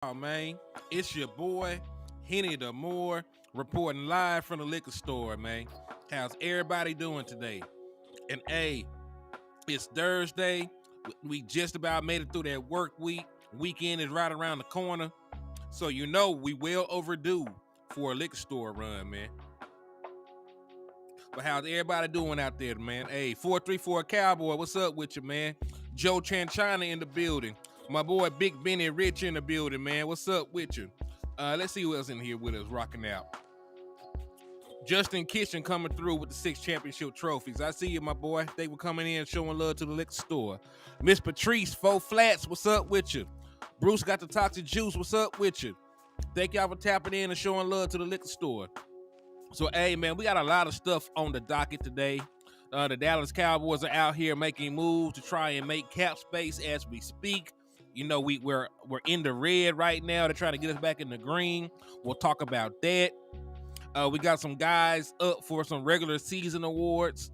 Oh man, it's your boy Henny the Moore reporting live from the liquor store, man. How's everybody doing today? And hey, it's Thursday. We just about made it through that work week. Weekend is right around the corner, so you know we well overdue for a liquor store run, man. But how's everybody doing out there, man? Hey, 434 Cowboy, what's up with you, man? Joe Chanchina in the building. My boy Big Benny Rich in the building, man. What's up with you? Let's see who else in here with us rocking out. Justin Kitchen coming through with the 6 championship trophies. I see you, my boy. They were coming in showing love to the liquor store. Miss Patrice, 4 Flats, what's up with you? Bruce got the toxic juice, what's up with you? Thank y'all for tapping in and showing love to the liquor store. So, hey, man, we got a lot of stuff on the docket today. The Dallas Cowboys are out here making moves to try and make cap space as we speak. You know, we're in the red right now. They're trying to get us back in the green. We'll talk about that. We got some guys up for some regular season awards.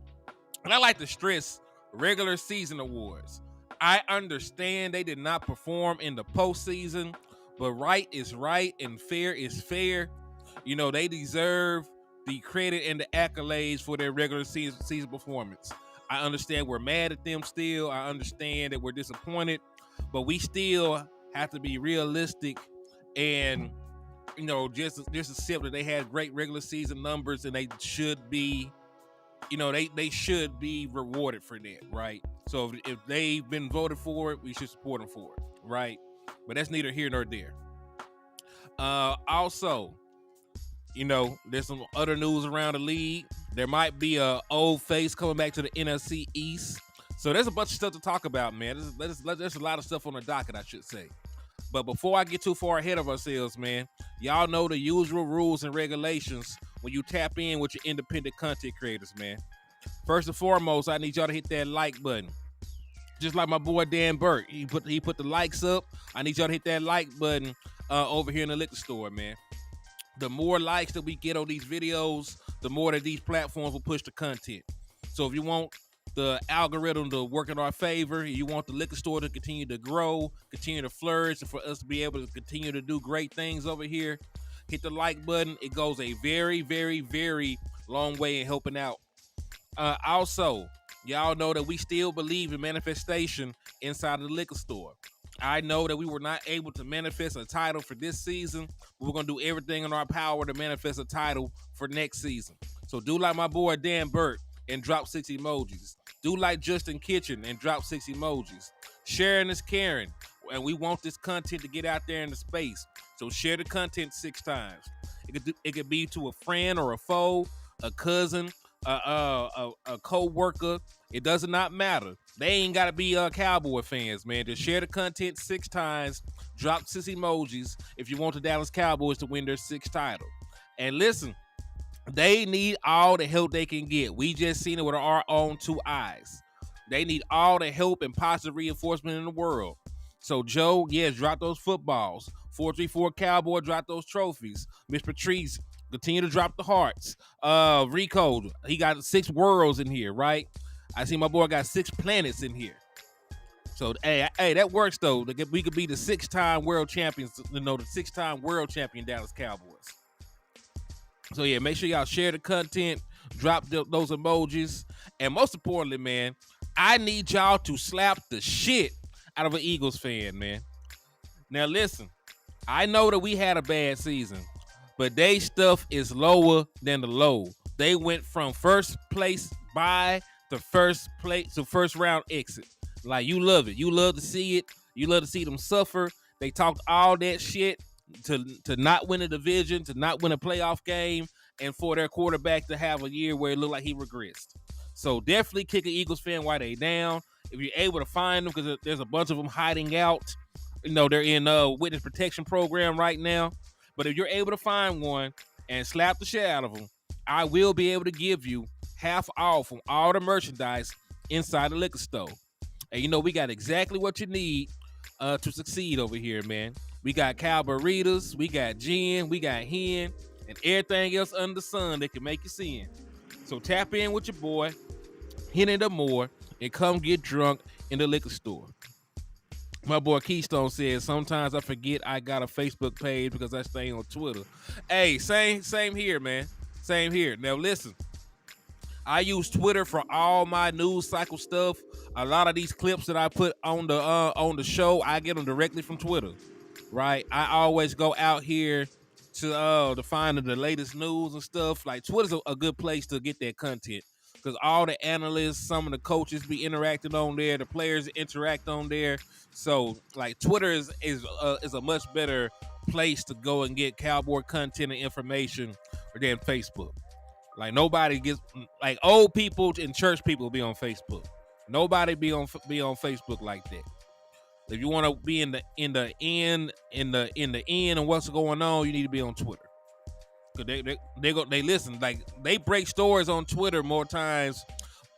And I like to stress regular season awards. I understand they did not perform in the postseason, but right is right and fair is fair. You know, they deserve the credit and the accolades for their regular season performance. I understand we're mad at them still. I understand that we're disappointed, but we still have to be realistic and, you know, just accept that they had great regular season numbers and they should be, you know, they should be rewarded for that, right? So if they've been voted for it, we should support them for it, right? But that's neither here nor there. Also, you know, there's some other news around the league. There might be a old face coming back to the NFC East. So there's a bunch of stuff to talk about, man. There's a lot of stuff on the docket, I should say. But before I get too far ahead of ourselves, man, y'all know the usual rules and regulations when you tap in with your independent content creators, man. First and foremost, I need y'all to hit that like button. Just like my boy Dan Burke, he put the likes up. I need y'all to hit that like button over here in the liquor store, man. The more likes that we get on these videos, the more that these platforms will push the content. So if you want the algorithm to work in our favor, you want the liquor store to continue to grow, continue to flourish, and for us to be able to continue to do great things over here, hit the like button. It goes a very, very, very long way in helping out. Also, y'all know that we still believe in manifestation inside of the liquor store. I know that we were not able to manifest a title for this season, but we're going to do everything in our power to manifest a title for next season. So do like my boy Dan Burke and drop 6 emojis. Do like Justin Kitchen and drop 6 emojis. Sharing is caring, and we want this content to get out there in the space. So share the content 6 times. It could be to a friend or a foe, a cousin, a co-worker. It does not matter. They ain't got to be Cowboy fans, man. Just share the content 6 times. Drop 6 emojis if you want the Dallas Cowboys to win their 6th title. And listen, they need all the help they can get. We just seen it with our own 2 eyes. They need all the help and positive reinforcement in the world. So, Joe, yes, drop those footballs. 434 Cowboy, drop those trophies. Miss Patrice, continue to drop the hearts. Rico, he got 6 worlds in here, right? I see my boy got 6 planets in here. So, hey, that works, though. We could be the 6-time world champions, you know, the 6-time world champion Dallas Cowboys. So, yeah, make sure y'all share the content, drop those emojis, and most importantly, man, I need y'all to slap the shit out of an Eagles fan, man. Now, listen, I know that we had a bad season, but they stuff is lower than the low. They went from first place bye to first round exit. Like, you love it. You love to see it. You love to see them suffer. They talked all that shit to not win a division, to not win a playoff game, and for their quarterback to have a year where it looked like he regressed. So definitely kick an Eagles fan while they down. If you're able to find them, because there's a bunch of them hiding out. You know, they're in witness protection program right now. But if you're able to find one and slap the shit out of them, I will be able to give you half off on all the merchandise inside the liquor store. And you know, we got exactly what you need to succeed over here, man. We got cow burritos, we got gin, we got hen, and everything else under the sun that can make you sin. So tap in with your boy, Henny the Moore, and come get drunk in the liquor store. My boy Keystone says sometimes I forget I got a Facebook page because I stay on Twitter. Hey, same here, man. Same here. Now listen, I use Twitter for all my news cycle stuff. A lot of these clips that I put on the show, I get them directly from Twitter. Right? I always go out here to find the latest news and stuff. Like Twitter's a good place to get that content because all the analysts, some of the coaches be interacting on there, the players interact on there. So like Twitter is a much better place to go and get Cowboy content and information than Facebook. Like nobody gets like old people and church people be on Facebook. Nobody be on Facebook like that. If you want to be in the end and what's going on, you need to be on Twitter. Cause they listen, like they break stories on Twitter more times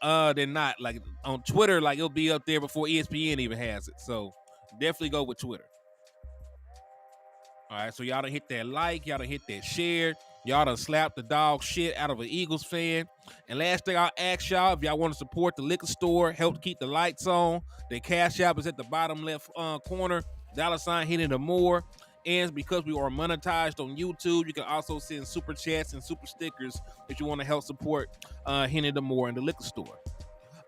than not. Like on Twitter, like it'll be up there before ESPN even has it. So definitely go with Twitter. All right, so y'all done hit that like, y'all done hit that share, y'all done slapped the dog shit out of an Eagles fan. And last thing I'll ask y'all, if y'all want to support the liquor store, help keep the lights on, the cash app is at the bottom left corner, $ hitting the more. And because we are monetized on YouTube, you can also send super chats and super stickers if you want to help support Henny the More in the liquor store.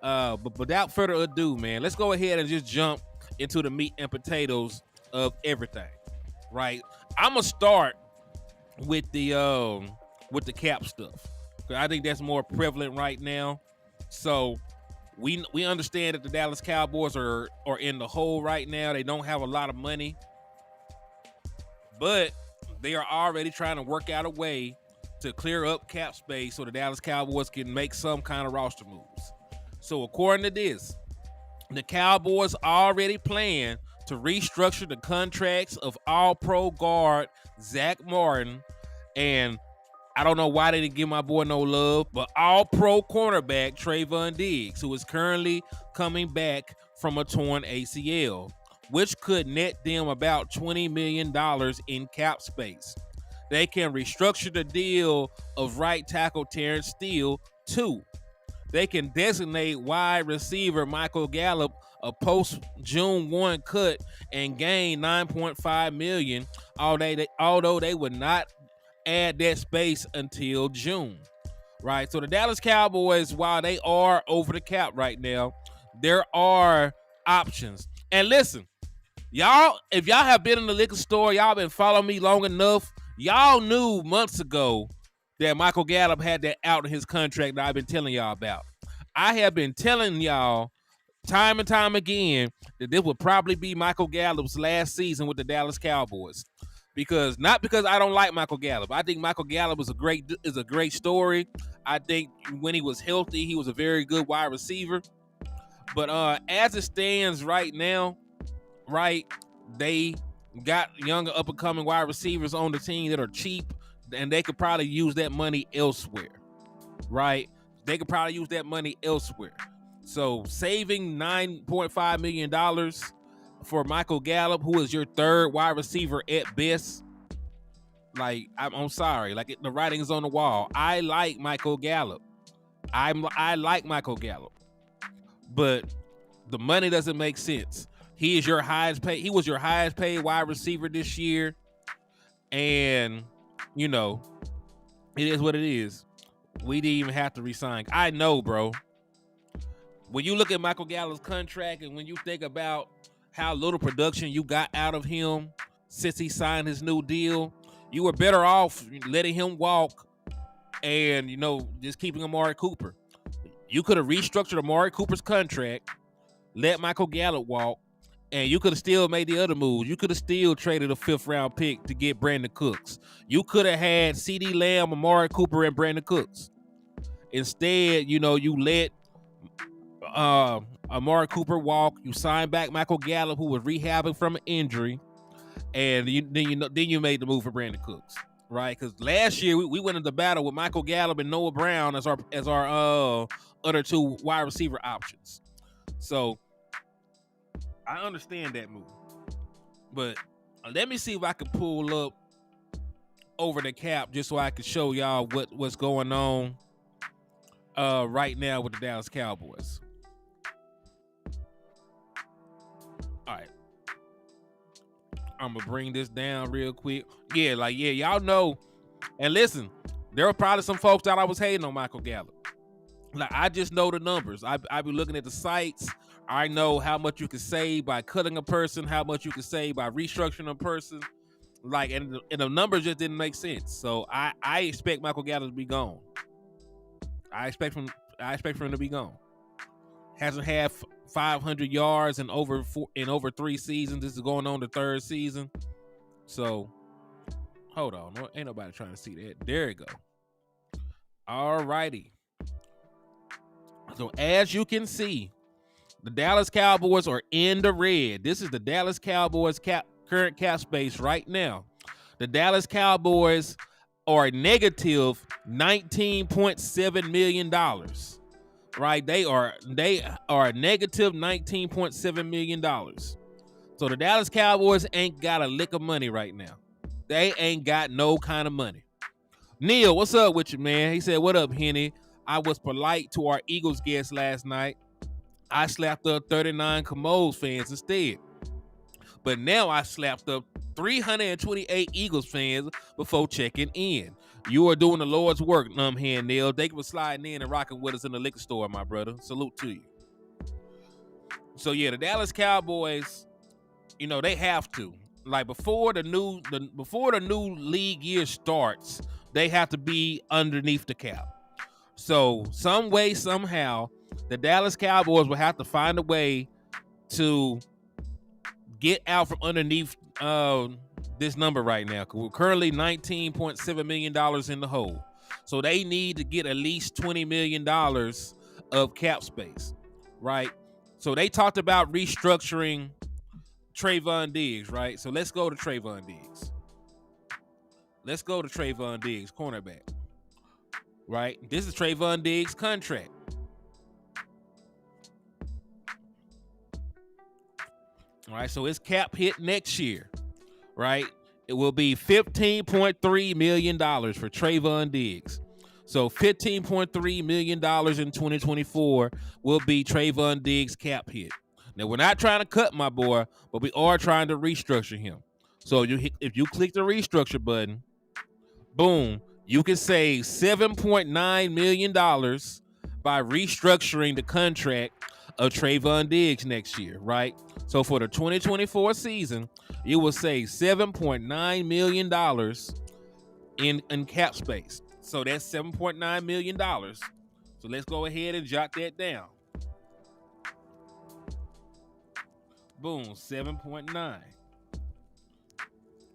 But without further ado, man, let's go ahead and just jump into the meat and potatoes of everything. Right, I'm gonna start with the cap stuff. I think that's more prevalent right now. So we understand that the Dallas Cowboys are in the hole right now. They don't have a lot of money, but they are already trying to work out a way to clear up cap space so the Dallas Cowboys can make some kind of roster moves. So according to this, the Cowboys already plan to restructure the contracts of All-Pro guard Zach Martin, and I don't know why they didn't give my boy no love, but All-Pro cornerback Trayvon Diggs, who is currently coming back from a torn ACL, which could net them about $20 million in cap space. They can restructure the deal of right tackle Terrence Steele too. They can designate wide receiver Michael Gallup a post-June 1 cut and gain $9.5 million, although they would not add that space until June. Right? So the Dallas Cowboys, while they are over the cap right now, there are options. And listen, y'all, if y'all have been in the liquor store, y'all been following me long enough, y'all knew months ago that Michael Gallup had that out in his contract that I've been telling y'all about. I have been telling y'all time and time again that this would probably be Michael Gallup's last season with the Dallas Cowboys. Not because I don't like Michael Gallup. I think Michael Gallup is a great story. I think when he was healthy, he was a very good wide receiver. But as it stands right now, right, they got younger up-and-coming wide receivers on the team that are cheap, and they could probably use that money elsewhere, right? They could probably use that money elsewhere. So saving $9.5 million for Michael Gallup, who is your third wide receiver at best, like, I'm sorry. Like, the writing is on the wall. I like Michael Gallup. I like Michael Gallup. But the money doesn't make sense. He was your highest paid wide receiver this year. And, you know, it is what it is. We didn't even have to resign. I know, bro. When you look at Michael Gallup's contract and when you think about how little production you got out of him since he signed his new deal, you were better off letting him walk and, just keeping Amari Cooper. You could have restructured Amari Cooper's contract, let Michael Gallup walk, and you could have still made the other moves. You could have still traded a 5th-round pick to get Brandon Cooks. You could have had CeeDee Lamb, Amari Cooper, and Brandon Cooks. Instead, you let Amari Cooper walk. You signed back Michael Gallup, who was rehabbing from an injury, and then you made the move for Brandon Cooks, right? Because last year we went into battle with Michael Gallup and Noah Brown as our other two wide receiver options. So I understand that move, but let me see if I can pull up over the cap just so I can show y'all what's going on right now with the Dallas Cowboys. All right, I'm gonna bring this down real quick. Yeah, y'all know. And listen, there were probably some folks that I was hating on Michael Gallup. Like, I just know the numbers. I be looking at the sites. I know how much you can save by cutting a person, how much you can save by restructuring a person. Like, and the numbers just didn't make sense. So I expect Michael Gallup to be gone. I expect for him to be gone. Hasn't had 500 yards in over 3 seasons. This is going on the 3rd season. So hold on, ain't nobody trying to see that. There you go. All righty. So as you can see, the Dallas Cowboys are in the red. This is the Dallas Cowboys current cap space right now. The Dallas Cowboys are negative $19.7 million. Right? They are negative $19.7 million. So the Dallas Cowboys ain't got a lick of money right now. They ain't got no kind of money. Neil, what's up with you, man? He said, what up, Henny? I was polite to our Eagles guest last night. I slapped up 39 Commode fans instead. But now I slapped up 328 Eagles fans before checking in. You are doing the Lord's work, Numbhead Neil. Thank you for sliding in and rocking with us in the liquor store, my brother. Salute to you. So yeah, the Dallas Cowboys, you know, they have to. Like, before the new league year starts, they have to be underneath the cap. So some way, somehow, the Dallas Cowboys will have to find a way to get out from underneath this number right now. We're currently $19.7 million in the hole. So they need to get at least $20 million of cap space, right? So they talked about restructuring Trayvon Diggs, right? So let's go to Trayvon Diggs. Cornerback, right? This is Trayvon Diggs' contract. All right, so his cap hit next year, right? It will be $15.3 million for Trayvon Diggs. So $15.3 million in 2024 will be Trayvon Diggs' cap hit. Now, we're not trying to cut my boy, but we are trying to restructure him. So if you click the restructure button, boom, you can save $7.9 million by restructuring the contract of Trayvon Diggs next year, right? So for the 2024 season, you will save $7.9 million in cap space. So that's $7.9 million. So let's go ahead and jot that down. Boom, 7.9.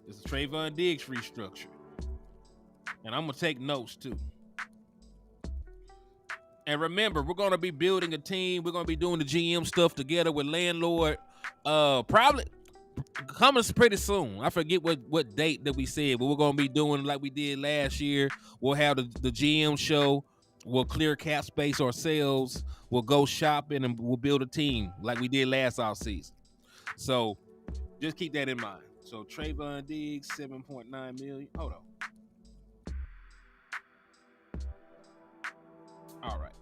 This is Trayvon Diggs restructure. And I'm going to take notes too. And remember, we're going to be building a team. We're going to be doing the GM stuff together with Landlord. Probably coming pretty soon. I forget what date that we said, but we're going to be doing like we did last year. We'll have the GM show. We'll clear cap space ourselves. We'll go shopping and we'll build a team like we did last offseason. So just keep that in mind. So Trayvon Diggs, 7.9 million. Hold on. All right.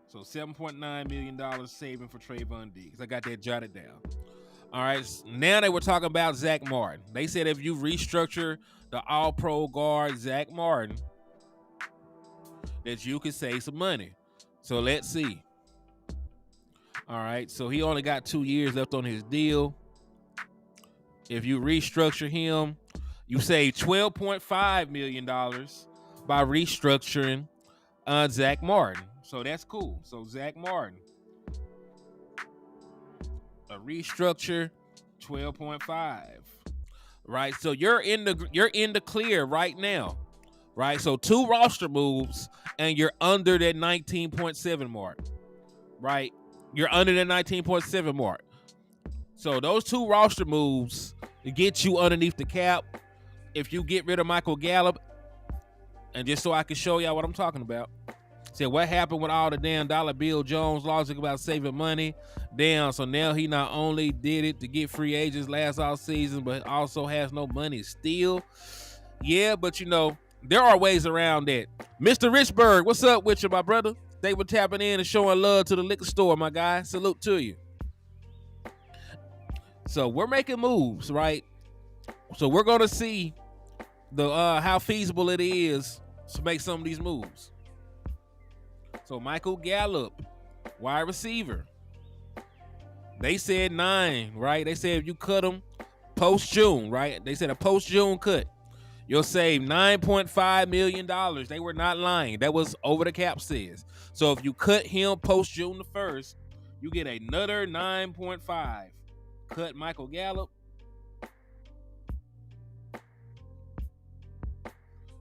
So $7.9 million saving for Trayvon Diggs. I got that jotted down. All right. Now they were talking about Zach Martin. They said if you restructure the all-pro guard Zach Martin, that you could save some money. So let's see. All right. So he only got 2 years left on his deal. If you restructure him, you save $12.5 million by restructuring Zach Martin. So that's cool. So Zach Martin, a restructure, 12.5. Right. So you're in the clear right now. Right. So 2 roster moves and you're under that 19.7 mark. Right. You're under that 19.7 mark. So those 2 roster moves get you underneath the cap. If you get rid of Michael Gallup, and just so I can show y'all what I'm talking about. Said what happened with all the damn Dollar Bill Jones logic about saving money? Damn, so now he not only did it to get free agents last offseason, but also has no money still. Yeah, but you know, there are ways around that. Mr. Richburg, what's up with you, my brother? They were tapping in and showing love to the liquor store, my guy. Salute to you. So we're making moves, right? So we're gonna see the how feasible it is to make some of these moves. So Michael Gallup, wide receiver. They said 9, right? They said if you cut them post June, right? They said a post June cut, you'll save $9.5 million. They were not lying. That was over the cap says. So if you cut him post June the 1st, you get another 9.5. Cut Michael Gallup.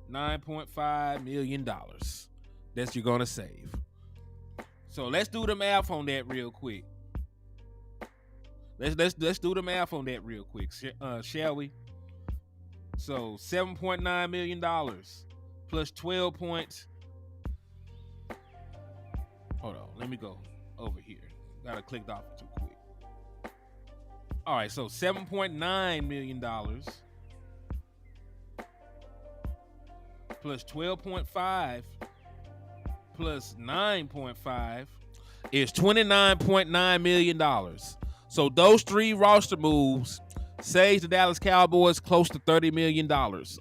$9.5 million. That you're gonna save. So let's do the math on that real quick. Let's do the math on that real quick, shall we? So $7.9 million plus 12 points. Hold on, let me go over here. Gotta click off too quick. All right, so $7.9 million plus 12.5 plus 9.5 is $29.9 million. So those 3 roster moves saves the Dallas Cowboys close to $30 million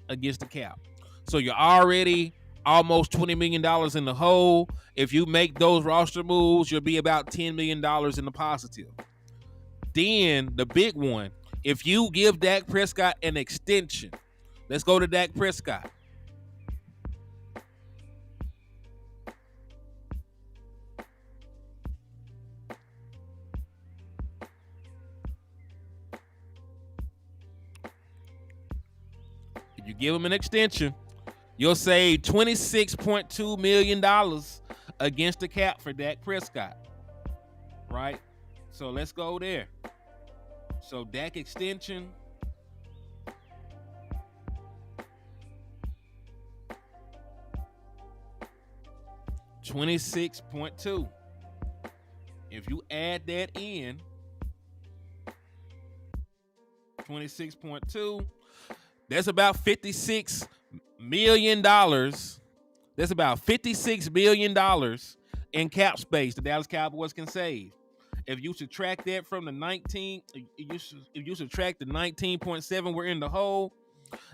against the cap. So you're already almost $20 million in the hole. If you make those roster moves, you'll be about $10 million in the positive. Then the big one, if you give Dak Prescott an extension, let's go to Dak Prescott. If you give him an extension, you'll save $26.2 million against the cap for Dak Prescott, right? So let's go there. So Dak extension. $26.2. If you add that in, 26.2, that's about $56 million. That's about $56 billion in cap space the Dallas Cowboys can save. If you subtract that from the 19, if you subtract the 19.7 we're in the hole,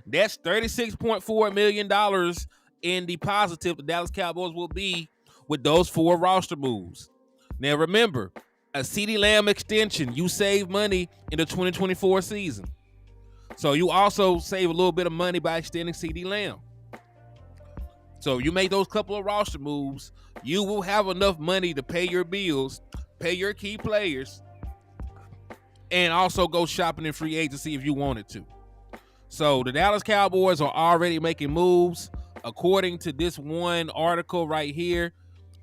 that's $36.4 million in the positive the Dallas Cowboys will be with those 4 roster moves. Now remember, a CeeDee Lamb extension, you save money in the 2024 season. So you also save a little bit of money by extending CeeDee Lamb. So you make those couple of roster moves, you will have enough money to pay your bills, pay your key players, and also go shopping in free agency if you wanted to. So the Dallas Cowboys are already making moves. According to this one article right here,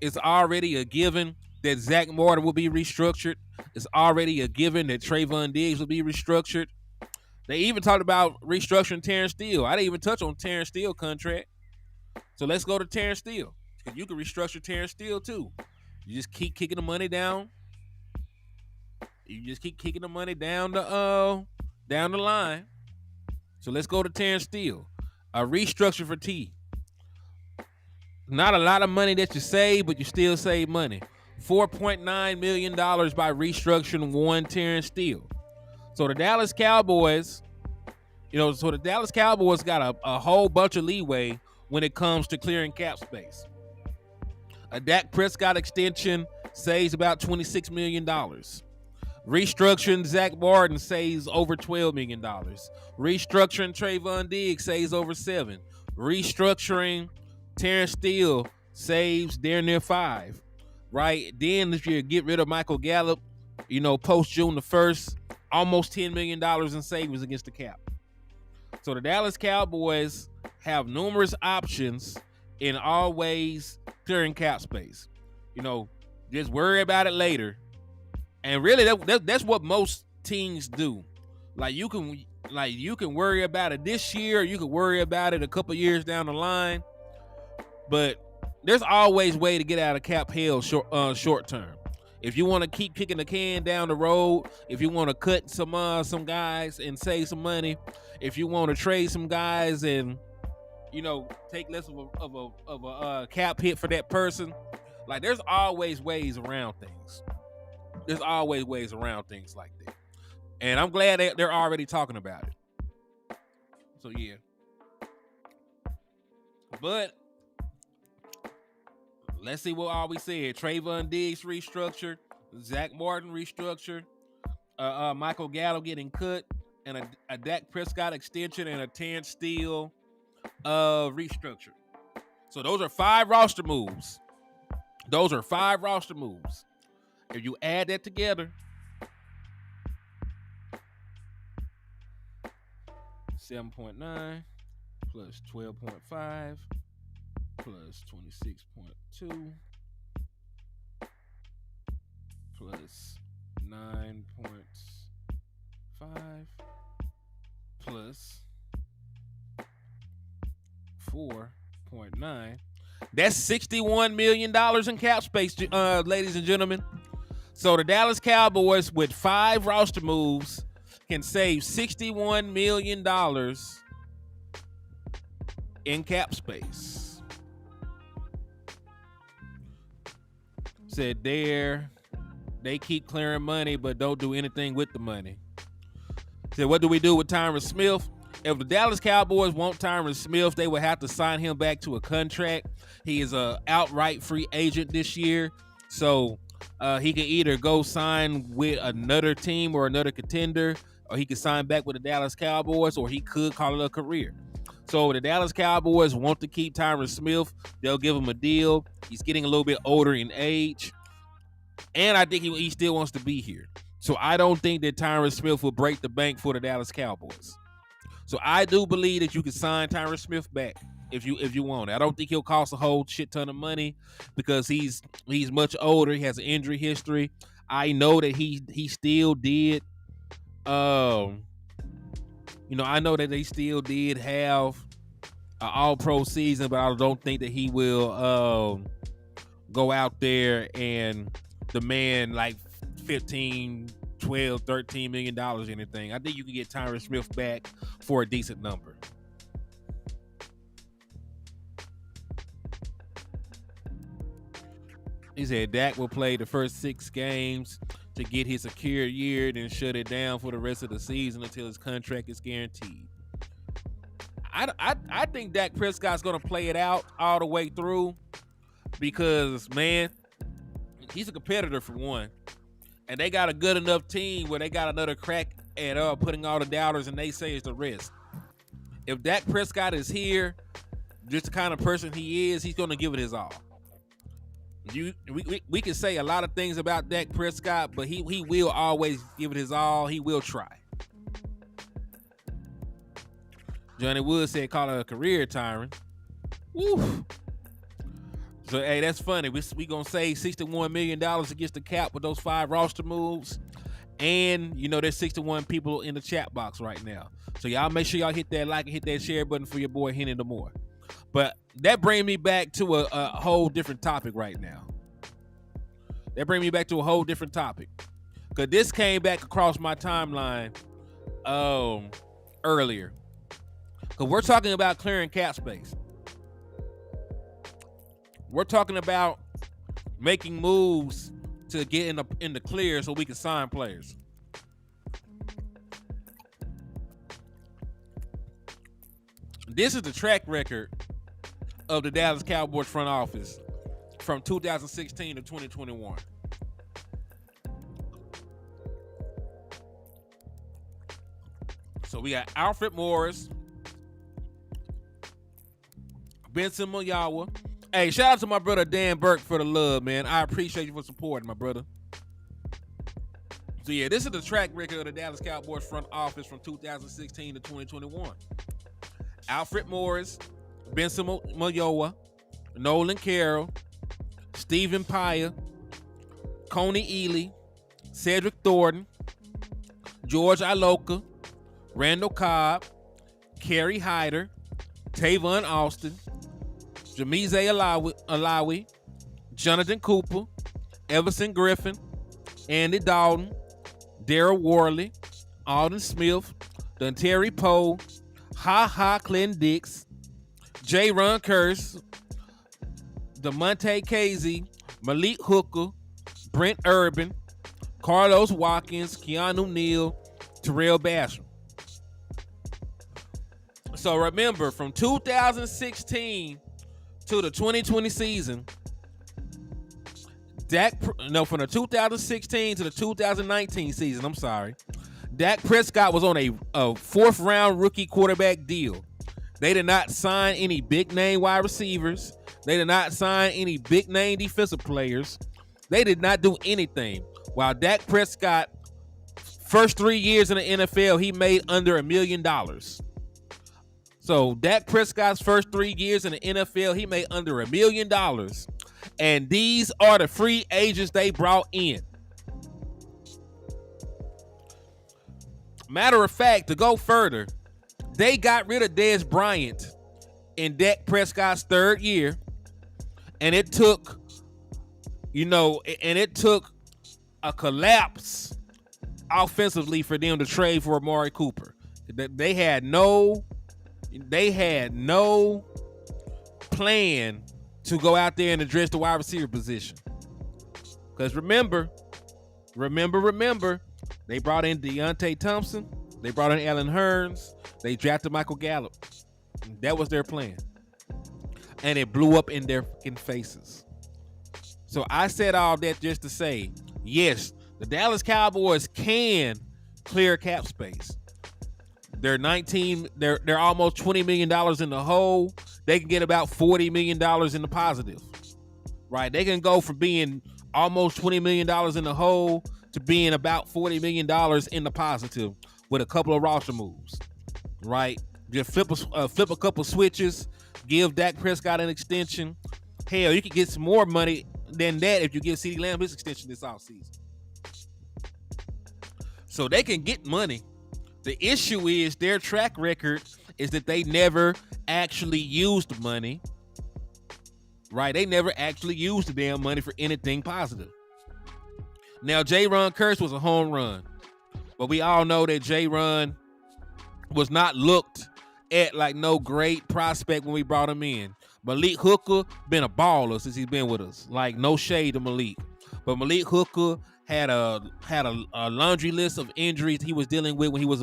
it's already a given that Zach Martin will be restructured. It's already a given that Trayvon Diggs will be restructured. They even talked about restructuring Terrence Steele. I didn't even touch on Terrence Steele contract. So let's go to Terrence Steele. You can restructure Terrence Steele too. You just keep kicking the money down. You just keep kicking the money down the line. So let's go to Terrence Steele. A restructure for T. Not a lot of money that you save, but you still save money. $4.9 million by restructuring one Terrence Steele. So the Dallas Cowboys, got a whole bunch of leeway when it comes to clearing cap space. A Dak Prescott extension saves about $26 million. Restructuring Zach Martin saves over $12 million. Restructuring Trayvon Diggs saves over $7 million. Restructuring Terrence Steele saves damn near $5 million. Right? Then if you get rid of Michael Gallup, post June the 1st, almost $10 million in savings against the cap. So the Dallas Cowboys have numerous options in all ways clearing cap space. Just worry about it later. And really, that's what most teams do. You can worry about it this year. You can worry about it a couple years down the line. But there's always a way to get out of cap hell short term. If you want to keep kicking the can down the road, if you want to cut some guys and save some money, if you want to trade some guys and take less of a cap hit for that person, there's always ways around things. There's always ways around things like that, and I'm glad they're already talking about it. So yeah. But let's see what all we said. Trayvon Diggs restructured, Zach Martin restructured, Michael Gallo getting cut, and a Dak Prescott extension and a Terrence Steele restructure. So those are 5 roster moves. If you add that together, 7.9 plus 12.5 plus 26.2 plus 9.5 plus 4.9. That's $61 million in cap space, ladies and gentlemen. So the Dallas Cowboys, with 5 roster moves, can save $61 million in cap space. Said they keep clearing money, but don't do anything with the money. Said, what do we do with Tyron Smith? If the Dallas Cowboys want Tyron Smith, they would have to sign him back to a contract. He is a outright free agent this year, so he can either go sign with another team or another contender, or he can sign back with the Dallas Cowboys, or he could call it a career. So the Dallas Cowboys want to keep Tyron Smith. They'll give him a deal. He's getting a little bit older in age, and I think he still wants to be here. So I don't think that Tyron Smith will break the bank for the Dallas Cowboys. So I do believe that you can sign Tyron Smith back if you want it. I don't think he'll cost a whole shit ton of money because he's much older. He has an injury history. I know that he still did. I know that they still did have an all-pro season, but I don't think that he will go out there and demand like 15, 12, 13 million dollars or anything. I think you can get Tyron Smith back for a decent number. He said Dak will play the first 6 games to get his secure year, then shut it down for the rest of the season until his contract is guaranteed. I think Dak Prescott's going to play it out all the way through because, man, he's a competitor for one. And they got a good enough team where they got another crack at putting all the doubters and naysayers to rest. If Dak Prescott is here, just the kind of person he is, he's going to give it his all. We can say a lot of things about Dak Prescott, but he will always give it his all. He will try. Johnny Wood said, call it a career, Tyron. Woo. So, hey, that's funny. We going to save $61 million against the cap with those 5 roster moves. And, there's 61 people in the chat box right now. So, y'all make sure y'all hit that like and hit that share button for your boy, Henny the More. But that brings me back to a whole different topic right now. Because this came back across my timeline earlier. Because we're talking about clearing cap space. We're talking about making moves to get in the clear so we can sign players. This is the track record of the Dallas Cowboys front office from 2016 to 2021. So we got Alfred Morris, Benson Mayawa. Hey, shout out to my brother Dan Burke for the love, man. I appreciate you for supporting, my brother. So yeah, this is the track record of the Dallas Cowboys front office from 2016 to 2021. Alfred Morris, Benson Mayowa, Nolan Carroll, Stephen Paya, Coney Ely, Cedric Thornton, George Iloka, Randall Cobb, Kerry Hyder, Tavon Austin, Jamize Alawi, Jonathan Cooper, Everson Griffin, Andy Dalton, Darryl Worley, Alden Smith, Dontari Poe, Ha Clinton Dix, J. Ron Curse, DeMonte Casey, Malik Hooker, Brent Urban, Carlos Watkins, Keanu Neal, Terrell Basham. So remember, from 2016 to the 2020 season, from the 2016 to the 2019 season, I'm sorry, Dak Prescott was on a fourth round rookie quarterback deal. They did not sign any big name wide receivers. They did not sign any big name defensive players. They did not do anything. While Dak Prescott, first 3 years in the NFL, he made under $1 million. So Dak Prescott's first 3 years in the NFL, he made under $1 million. And these are the free agents they brought in. Matter of fact, to go further, they got rid of Dez Bryant in Dak Prescott's third year. And it took, a collapse offensively for them to trade for Amari Cooper. They had no plan to go out there and address the wide receiver position. Because remember, they brought in Deontay Thompson, they brought in Allen Hurns, they drafted Michael Gallup. That was their plan. And it blew up in their fucking faces. So I said all that just to say, yes, the Dallas Cowboys can clear cap space. They're almost $20 million in the hole. They can get about $40 million in the positive. Right? They can go from being almost $20 million in the hole to being about $40 million in the positive with a couple of roster moves. Right? Just flip a couple switches, give Dak Prescott an extension. Hell, you could get some more money than that if you give CeeDee Lamb his extension this offseason. So they can get money. The issue is their track record is that they never actually used money. Right? They never actually used the damn money for anything positive. Now, J-Ron Curse was a home run. But we all know that J-Ron was not looked at like no great prospect when we brought him in. Malik Hooker been a baller since he's been with us. Like, no shade to Malik. But Malik Hooker had a laundry list of injuries he was dealing with when he was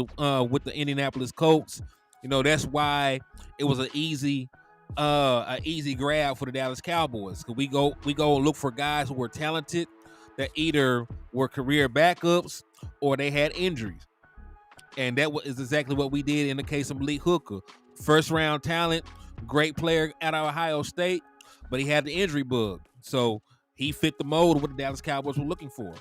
with the Indianapolis Colts. That's why it was an easy grab for the Dallas Cowboys. Cause we go and look for guys who were talented that either were career backups or they had injuries. And that is exactly what we did in the case of Malik Hooker. First round talent, great player out of Ohio State, but he had the injury bug. So he fit the mold of what the Dallas Cowboys were looking for.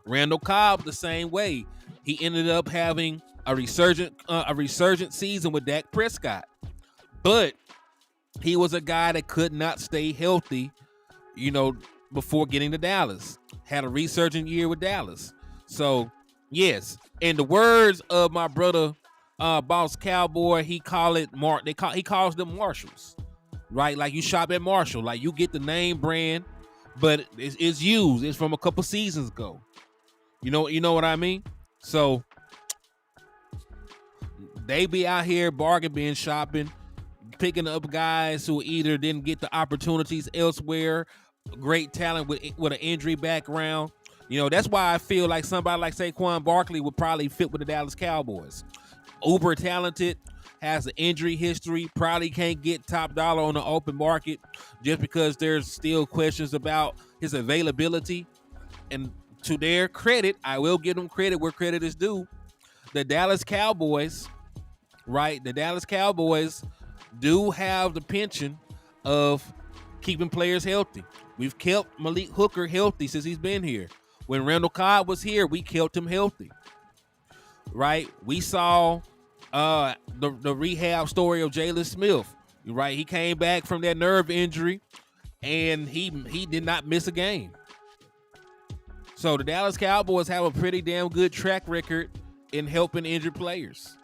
Randall Cobb, the same way. He ended up having a resurgent season with Dak Prescott. But he was a guy that could not stay healthy, before getting to Dallas. Had a resurgent year with Dallas. So, yes. In the words of my brother, Boss Cowboy, he calls them Marshalls. Right? Like you shop at Marshall. Like you get the name brand, but it's used. It's from a couple seasons ago. You know what I mean? So they be out here bargain bin shopping, picking up guys who either didn't get the opportunities elsewhere, great talent with an injury background. That's why I feel like somebody like Saquon Barkley would probably fit with the Dallas Cowboys. Uber talented, has an injury history, probably can't get top dollar on the open market just because there's still questions about his availability. And to their credit, I will give them credit where credit is due. The Dallas Cowboys, right? The Dallas Cowboys do have the penchant of keeping players healthy. We've kept Malik Hooker healthy since he's been here. When Randall Cobb was here, we kept him healthy. Right? We saw the rehab story of Jalen Smith. Right? He came back from that nerve injury and he did not miss a game. So the Dallas Cowboys have a pretty damn good track record in helping injured players.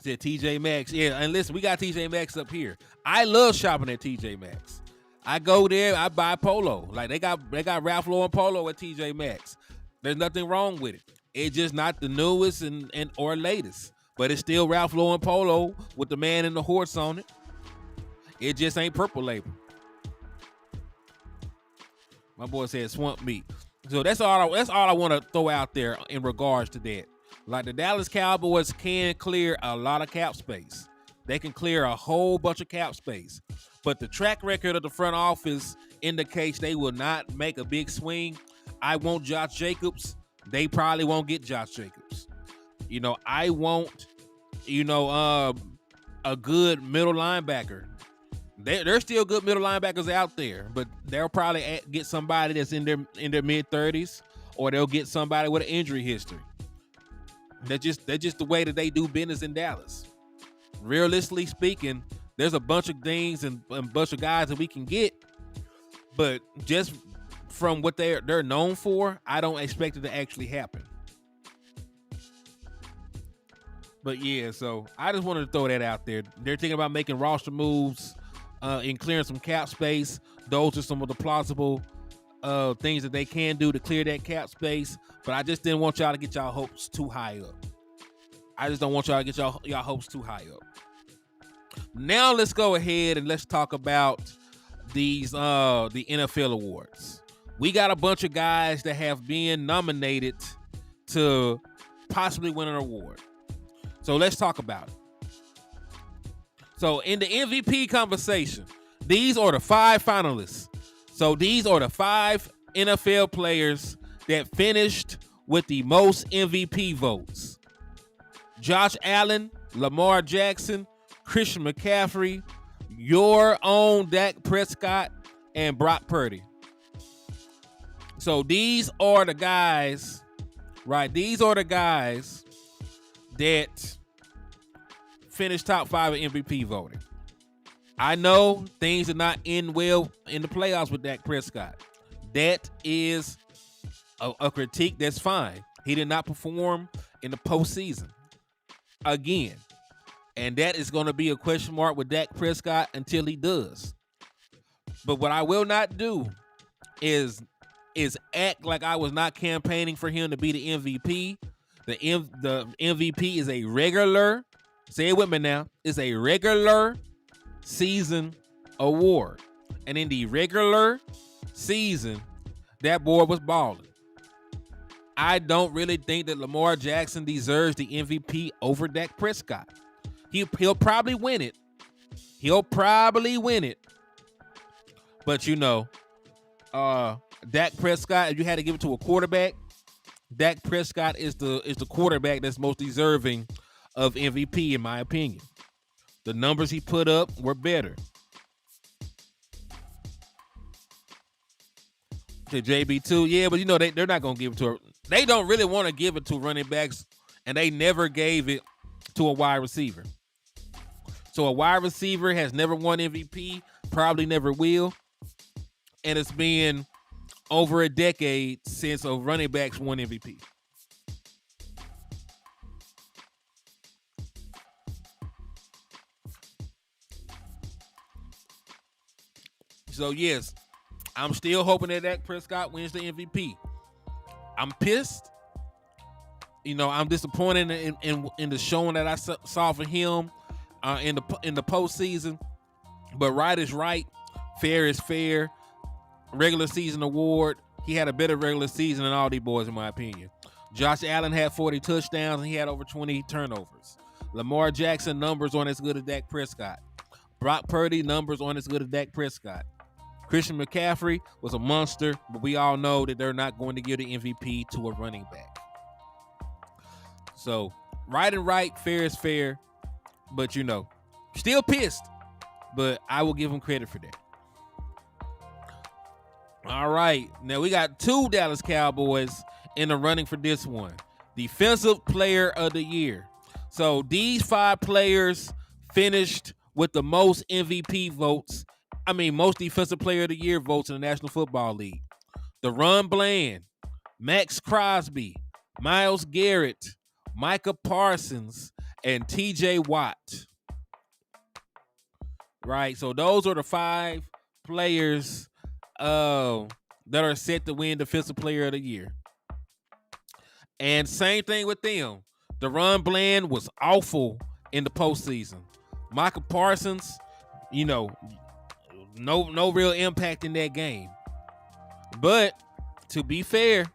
Said TJ Maxx. Yeah, and listen, we got TJ Maxx up here. I love shopping at TJ Maxx. I go there, I buy polo. Like they got Ralph Lauren polo at TJ Maxx. There's nothing wrong with it. It's just not the newest and or latest. But it's still Ralph Lauren polo with the man and the horse on it. It just ain't purple label. My boy said swamp meat. So that's all I want to throw out there in regards to that. Like the Dallas Cowboys can clear a lot of cap space. They can clear a whole bunch of cap space. But the track record of the front office indicates they will not make a big swing. I want Josh Jacobs. They probably won't get Josh Jacobs. I want, a good middle linebacker. There's still good middle linebackers out there, but they'll probably get somebody that's in their mid-30s, or they'll get somebody with an injury history. That's just the way that they do business in Dallas. Realistically speaking, there's a bunch of things and a bunch of guys that we can get, but just from what they're known for, I don't expect it to actually happen. But yeah, so I just wanted to throw that out there. They're thinking about making roster moves and clearing some cap space. Those are some of the plausible things that they can do to clear that cap space. But I just didn't want y'all to get y'all hopes too high up. I just don't want y'all to get y'all hopes too high up. Now let's go ahead and let's talk about the NFL awards. We got a bunch of guys that have been nominated to possibly win an award. So let's talk about it. So in the MVP conversation, these are the 5 finalists. So these are the 5 NFL players that finished with the most MVP votes. Josh Allen, Lamar Jackson, Christian McCaffrey, your own Dak Prescott, and Brock Purdy. So these are the guys, right? These are the guys that finished top 5 in MVP voting. I know things did not end well in the playoffs with Dak Prescott. That is a critique that's fine. He did not perform in the postseason again. And that is going to be a question mark with Dak Prescott until he does. But what I will not do is act like I was not campaigning for him to be the MVP. The MVP is a regular, say it with me now, it's a regular season award. And in the regular season, that boy was balling. I don't really think that Lamar Jackson deserves the MVP over Dak Prescott. He'll probably win it. But Dak Prescott, if you had to give it to a quarterback, Dak Prescott is the quarterback that's most deserving of MVP, in my opinion. The numbers he put up were better. To JB2, yeah, but they're not gonna give it to her. They don't really want to give it to running backs, and they never gave it to a wide receiver. So a wide receiver has never won MVP, probably never will, and it's been over a decade since a running back's won MVP. So yes, I'm still hoping that Dak Prescott wins the MVP. I'm pissed. I'm disappointed in the showing that I saw for him in the postseason. But right is right, fair is fair. Regular season award, he had a better regular season than all these boys, in my opinion. Josh Allen had 40 touchdowns and he had over 20 turnovers. Lamar Jackson numbers aren't as good as Dak Prescott. Brock Purdy numbers aren't as good as Dak Prescott. Christian McCaffrey was a monster, but we all know that they're not going to give the MVP to a running back. So, right and right, fair is fair, but still pissed, but I will give him credit for that. All right, now we got 2 Dallas Cowboys in the running for this one. Defensive Player of the Year. So these 5 players finished with the most MVP votes. Most Defensive Player of the Year votes in the National Football League. DaRon Bland, Max Crosby, Myles Garrett, Micah Parsons, and TJ Watt. Right, so those are the 5 players that are set to win Defensive Player of the Year. And same thing with them. DaRon Bland was awful in the postseason. Micah Parsons, no real impact in that game. But to be fair,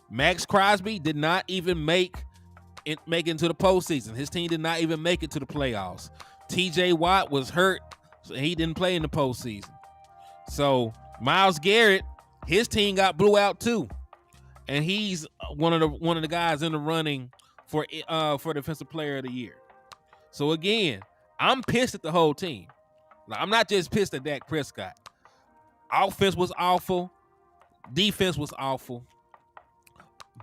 Max Crosby did not even make make it into the postseason. His team did not even make it to the playoffs. TJ Watt was hurt, so he didn't play in the postseason. So Myles Garrett, his team got blew out too, and he's one of the guys in the running for Defensive Player of the Year. So again, I'm pissed at the whole team. Like, I'm not just pissed at Dak Prescott. Offense was awful, defense was awful,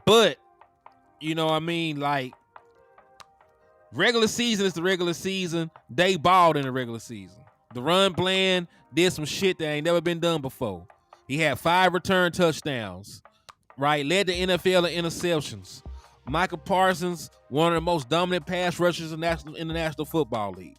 but you know what I mean, like, regular season is the regular season. They balled in the regular season. The run Bland did some shit that ain't never been done before. He had 5 return touchdowns, right? Led the NFL in interceptions. Michael Parsons, one of the most dominant pass rushers in the National Football League.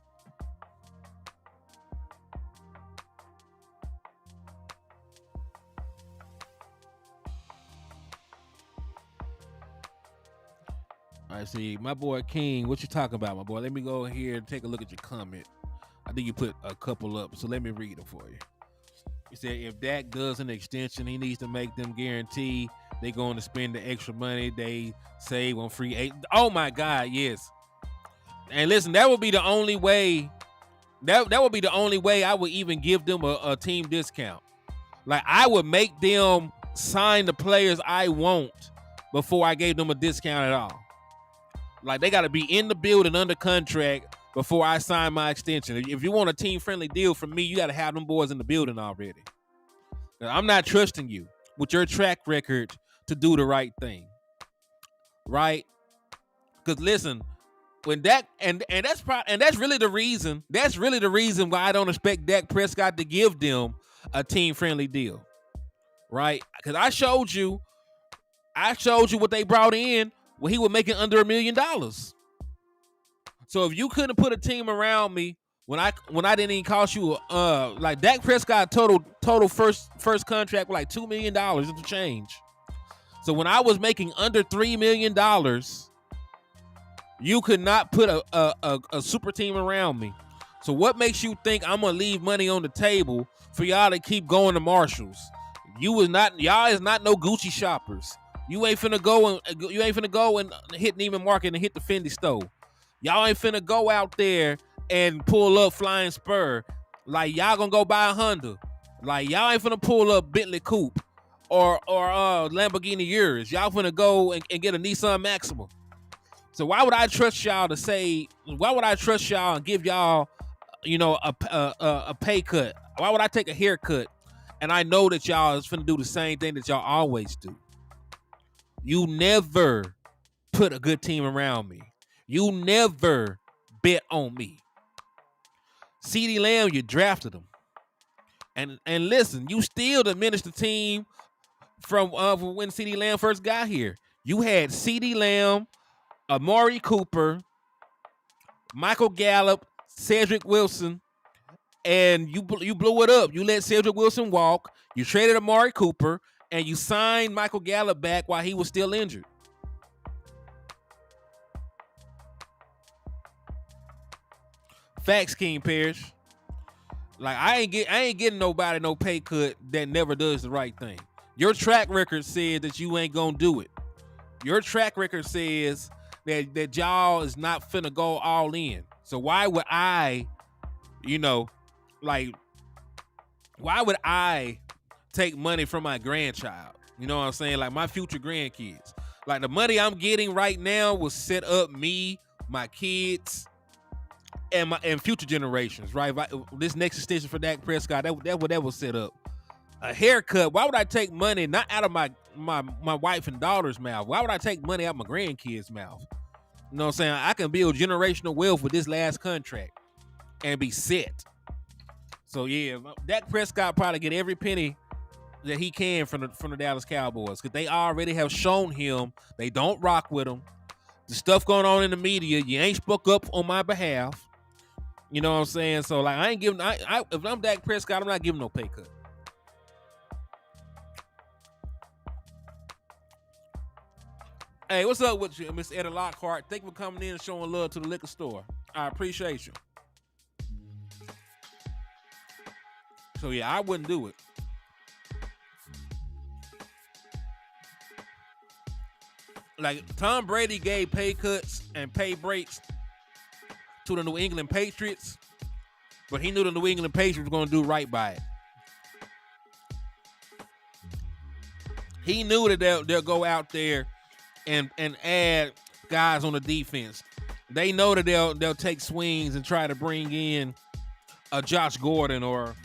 All right, see, my boy King, what you talking about, my boy? Let me go here and take a look at your comment. I think you put a couple up, so let me read them for you. You said if Dak does an extension, he needs to make them guarantee they're going to spend the extra money they save on free agent. Oh my God, yes. And listen, that would be the only way. That would be the only way I would even give them a team discount. Like, I would make them sign the players I want before I gave them a discount at all. Like, they got to be in the building under contract before I sign my extension. If you want a team-friendly deal from me, you got to have them boys in the building already. Now, I'm not trusting you with your track record to do the right thing, right? Because listen, when Dak and that's really the reason. That's really the reason why I don't expect Dak Prescott to give them a team-friendly deal, right? Because I showed you what they brought in when he was making under $1 million. So if you couldn't put a team around me when I didn't even cost you like Dak Prescott total first contract was like $2 million to change. So when I was making under $3 million, you could not put a super team around me. So what makes you think I'm gonna leave money on the table for y'all to keep going to Marshalls? Y'all is not no Gucci shoppers. You ain't finna go and hit Neiman Market and hit the Fendi store. Y'all ain't finna go out there and pull up Flying Spur. Like, y'all gonna go buy a Honda. Like, y'all ain't finna pull up Bentley Coupe or Lamborghini Urus. Y'all finna go and get a Nissan Maxima. So why would I trust y'all and give y'all, a pay cut? Why would I take a haircut and I know that y'all is finna do the same thing that y'all always do? You never put a good team around me. You never bet on me. CeeDee Lamb, you drafted him. And listen, you still diminished the team from when CeeDee Lamb first got here. You had CeeDee Lamb, Amari Cooper, Michael Gallup, Cedric Wilson, and you blew it up. You let Cedric Wilson walk. You traded Amari Cooper, and you signed Michael Gallup back while he was still injured. Facts, King Parrish. Like, I ain't getting nobody no pay cut that never does the right thing. Your track record says that you ain't gonna do it. Your track record says that y'all is not finna go all in. So why would I, why would I take money from my grandchild? You know what I'm saying? Like, my future grandkids. Like, the money I'm getting right now will set up me, my kids, and future generations, right? This next extension for Dak Prescott, that will set up. A haircut. Why would I take money not out of my wife and daughter's mouth? Why would I take money out of my grandkids' mouth? You know what I'm saying? I can build generational wealth with this last contract and be set. So yeah, Dak Prescott probably get every penny that he can from the Dallas Cowboys, because they already have shown him they don't rock with him. The stuff going on in the media, you ain't spoke up on my behalf. You know what I'm saying? So, like, I ain't giving. If I'm Dak Prescott, I'm not giving no pay cut. Hey, what's up with you, Mr. Eddie Lockhart? Thank you for coming in and showing love to the liquor store. I appreciate you. So yeah, I wouldn't do it. Like Tom Brady gave pay cuts and pay breaks to the New England Patriots, but he knew the New England Patriots were going to do right by it. He knew that they'll go out there and add guys on the defense. They know that they'll take swings and try to bring in a Josh Gordon or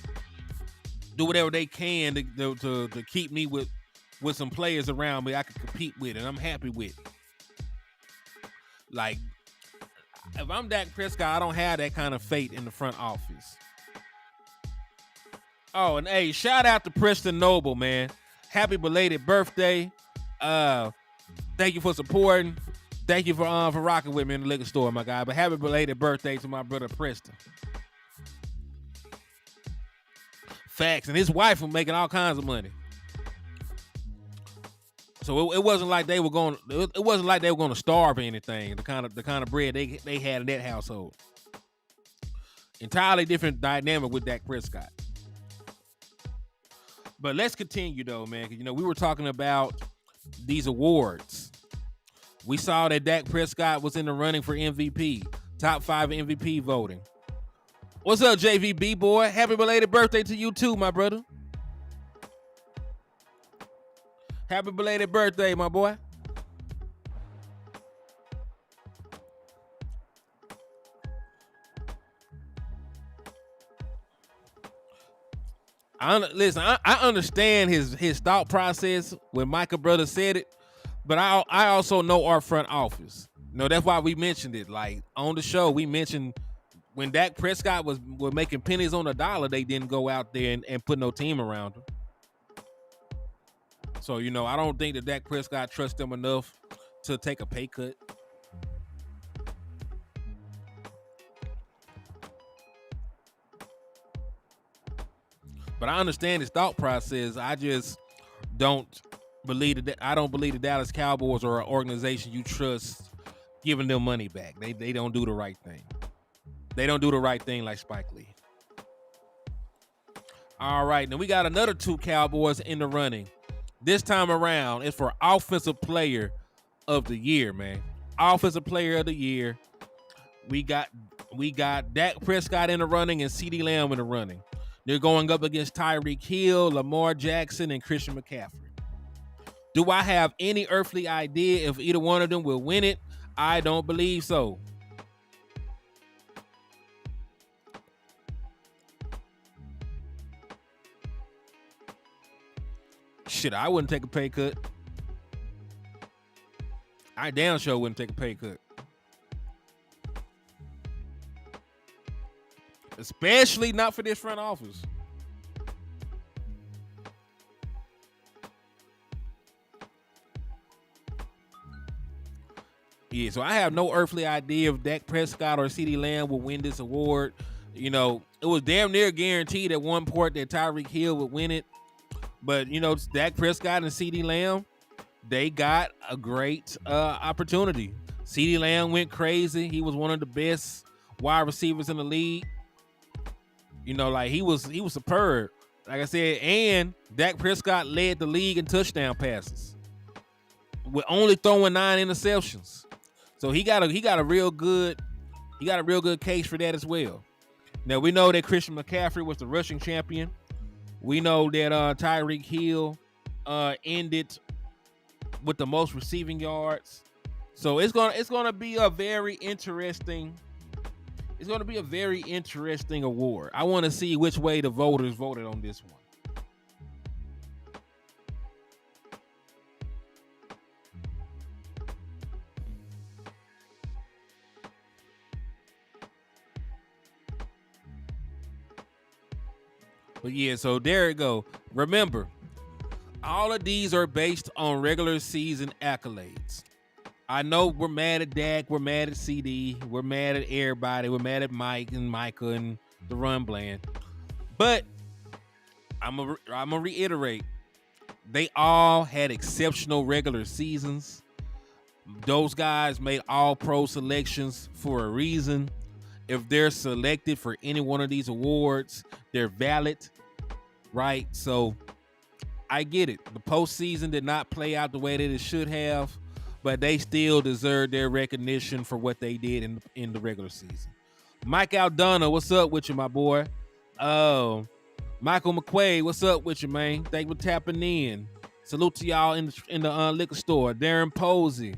do whatever they can to keep me with some players around me I can compete with and I'm happy with. Like, if I'm Dak Prescott, I don't have that kind of fate in the front office. Oh, and hey, shout out to Preston Noble, man. Happy belated birthday. Thank you for supporting. Thank you for rocking with me in the liquor store, my guy. But happy belated birthday to my brother Preston. Facts. And his wife was making all kinds of money. So it wasn't like they were going. It wasn't like they were going to starve or anything. The kind of bread they had in that household. Entirely different dynamic with Dak Prescott. But let's continue though, man. Because we were talking about these awards. We saw that Dak Prescott was in the running for MVP, top 5 MVP voting. What's up, JVB boy? Happy belated birthday to you too, my brother. Happy belated birthday, my boy. I understand his thought process when Micah Brothers said it, but I also know our front office. That's why we mentioned it. Like on the show, we mentioned when Dak Prescott was making pennies on the dollar, they didn't go out there and put no team around him. So, I don't think that Dak Prescott trusts them enough to take a pay cut. But I understand his thought process. I just don't believe that. I don't believe the Dallas Cowboys are an organization you trust giving them money back. They don't do the right thing. They don't do the right thing like Spike Lee. All right, now we got another 2 Cowboys in the running. This time around, it's for Offensive Player of the Year, man. Offensive Player of the Year. We got Dak Prescott in the running and CeeDee Lamb in the running. They're going up against Tyreek Hill, Lamar Jackson, and Christian McCaffrey. Do I have any earthly idea if either one of them will win it? I don't believe so. Shit, I wouldn't take a pay cut. I damn sure wouldn't take a pay cut. Especially not for this front office. Yeah, so I have no earthly idea if Dak Prescott or CeeDee Lamb will win this award. It was damn near guaranteed at one point that Tyreek Hill would win it. But, Dak Prescott and CeeDee Lamb, they got a great opportunity. CeeDee Lamb went crazy. He was one of the best wide receivers in the league. He was superb. Like I said, and Dak Prescott led the league in touchdown passes with only throwing 9 interceptions. So he got a real good case for that as well. Now we know that Christian McCaffrey was the rushing champion. We know that Tyreek Hill ended with the most receiving yards. So it's gonna be a very interesting. It's gonna be a very interesting award. I want to see which way the voters voted on this one. But yeah, so there you go. Remember, all of these are based on regular season accolades. I know we're mad at Dak, we're mad at CD, we're mad at everybody, we're mad at Mike and Micah and the Run Bland. But I'm gonna reiterate, they all had exceptional regular seasons. Those guys made all pro selections for a reason. If they're selected for any one of these awards, they're valid, right? So I get it. The postseason did not play out the way that it should have, but they still deserve their recognition for what they did in the regular season. Mike Aldana, what's up with you, my boy? Oh, Michael McQuaid, what's up with you, man? Thank you for tapping in. Salute to y'all in the liquor store. Darren Posey,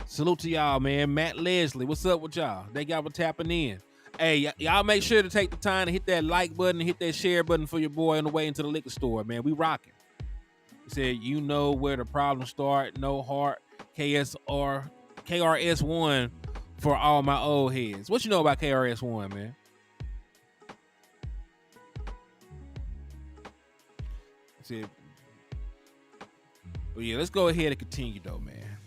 salute to y'all, man. Matt Leslie, what's up with y'all? Thank y'all for tapping in. Hey, y'all make sure to take the time to hit that like button and hit that share button for your boy on the way into the liquor store, man. We rocking. He said, you know where the problems start. No heart. KRS1 for all my old heads. What you know about KRS1, man? He said, well, yeah, let's go ahead and continue, though, man.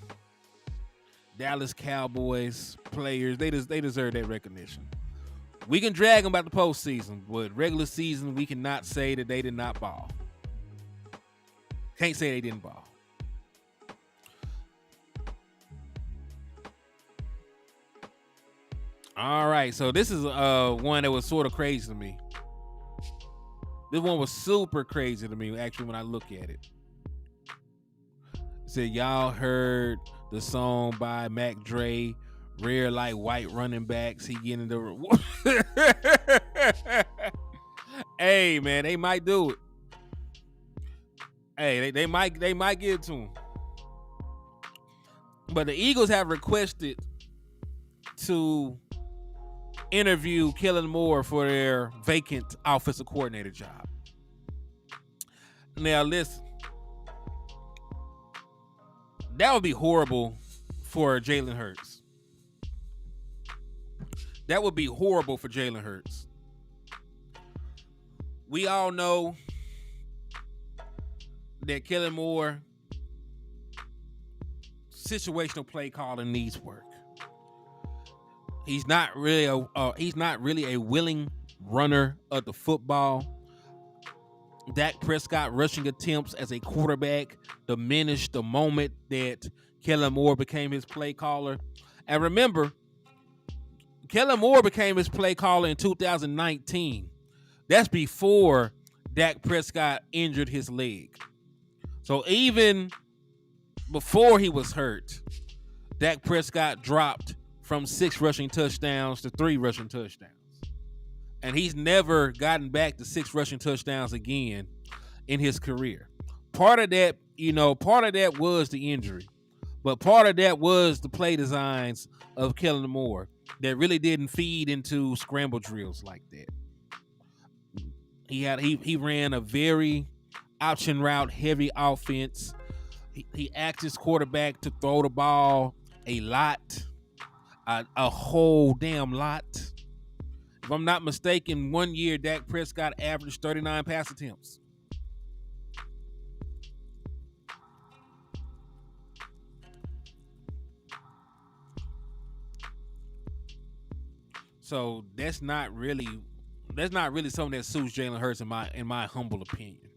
Dallas Cowboys players, they deserve that recognition. We can drag them about the postseason, but regular season, we cannot say that they did not ball. Can't say they didn't ball. All right, so this is one that was sort of crazy to me. This one was super crazy to me, actually, when I look at it. It said, y'all heard the song by Mac Dre, Rare Like White Running Backs. He getting the... Hey, man, they might do it. Hey, they might get it to him. But the Eagles have requested to interview Kellen Moore for their vacant offensive coordinator job. Now, listen, that would be horrible for Jalen Hurts. That would be horrible for Jalen Hurts. We all know that Kellen Moore situational play calling needs work. He's not really a willing runner of the football. Dak Prescott rushing attempts as a quarterback diminished the moment that Kellen Moore became his play caller. And remember, Kellen Moore became his play caller in 2019. That's before Dak Prescott injured his leg. So even before he was hurt, Dak Prescott dropped from 6 rushing touchdowns to 3 rushing touchdowns. And he's never gotten back to 6 rushing touchdowns again in his career. Part of that was the injury. But part of that was the play designs of Kellen Moore that really didn't feed into scramble drills like that. He ran a very option route heavy offense. He asked his quarterback to throw the ball a lot, a whole damn lot. If I'm not mistaken, one year Dak Prescott averaged 39 pass attempts. So that's not really something that suits Jalen Hurts in my humble opinion.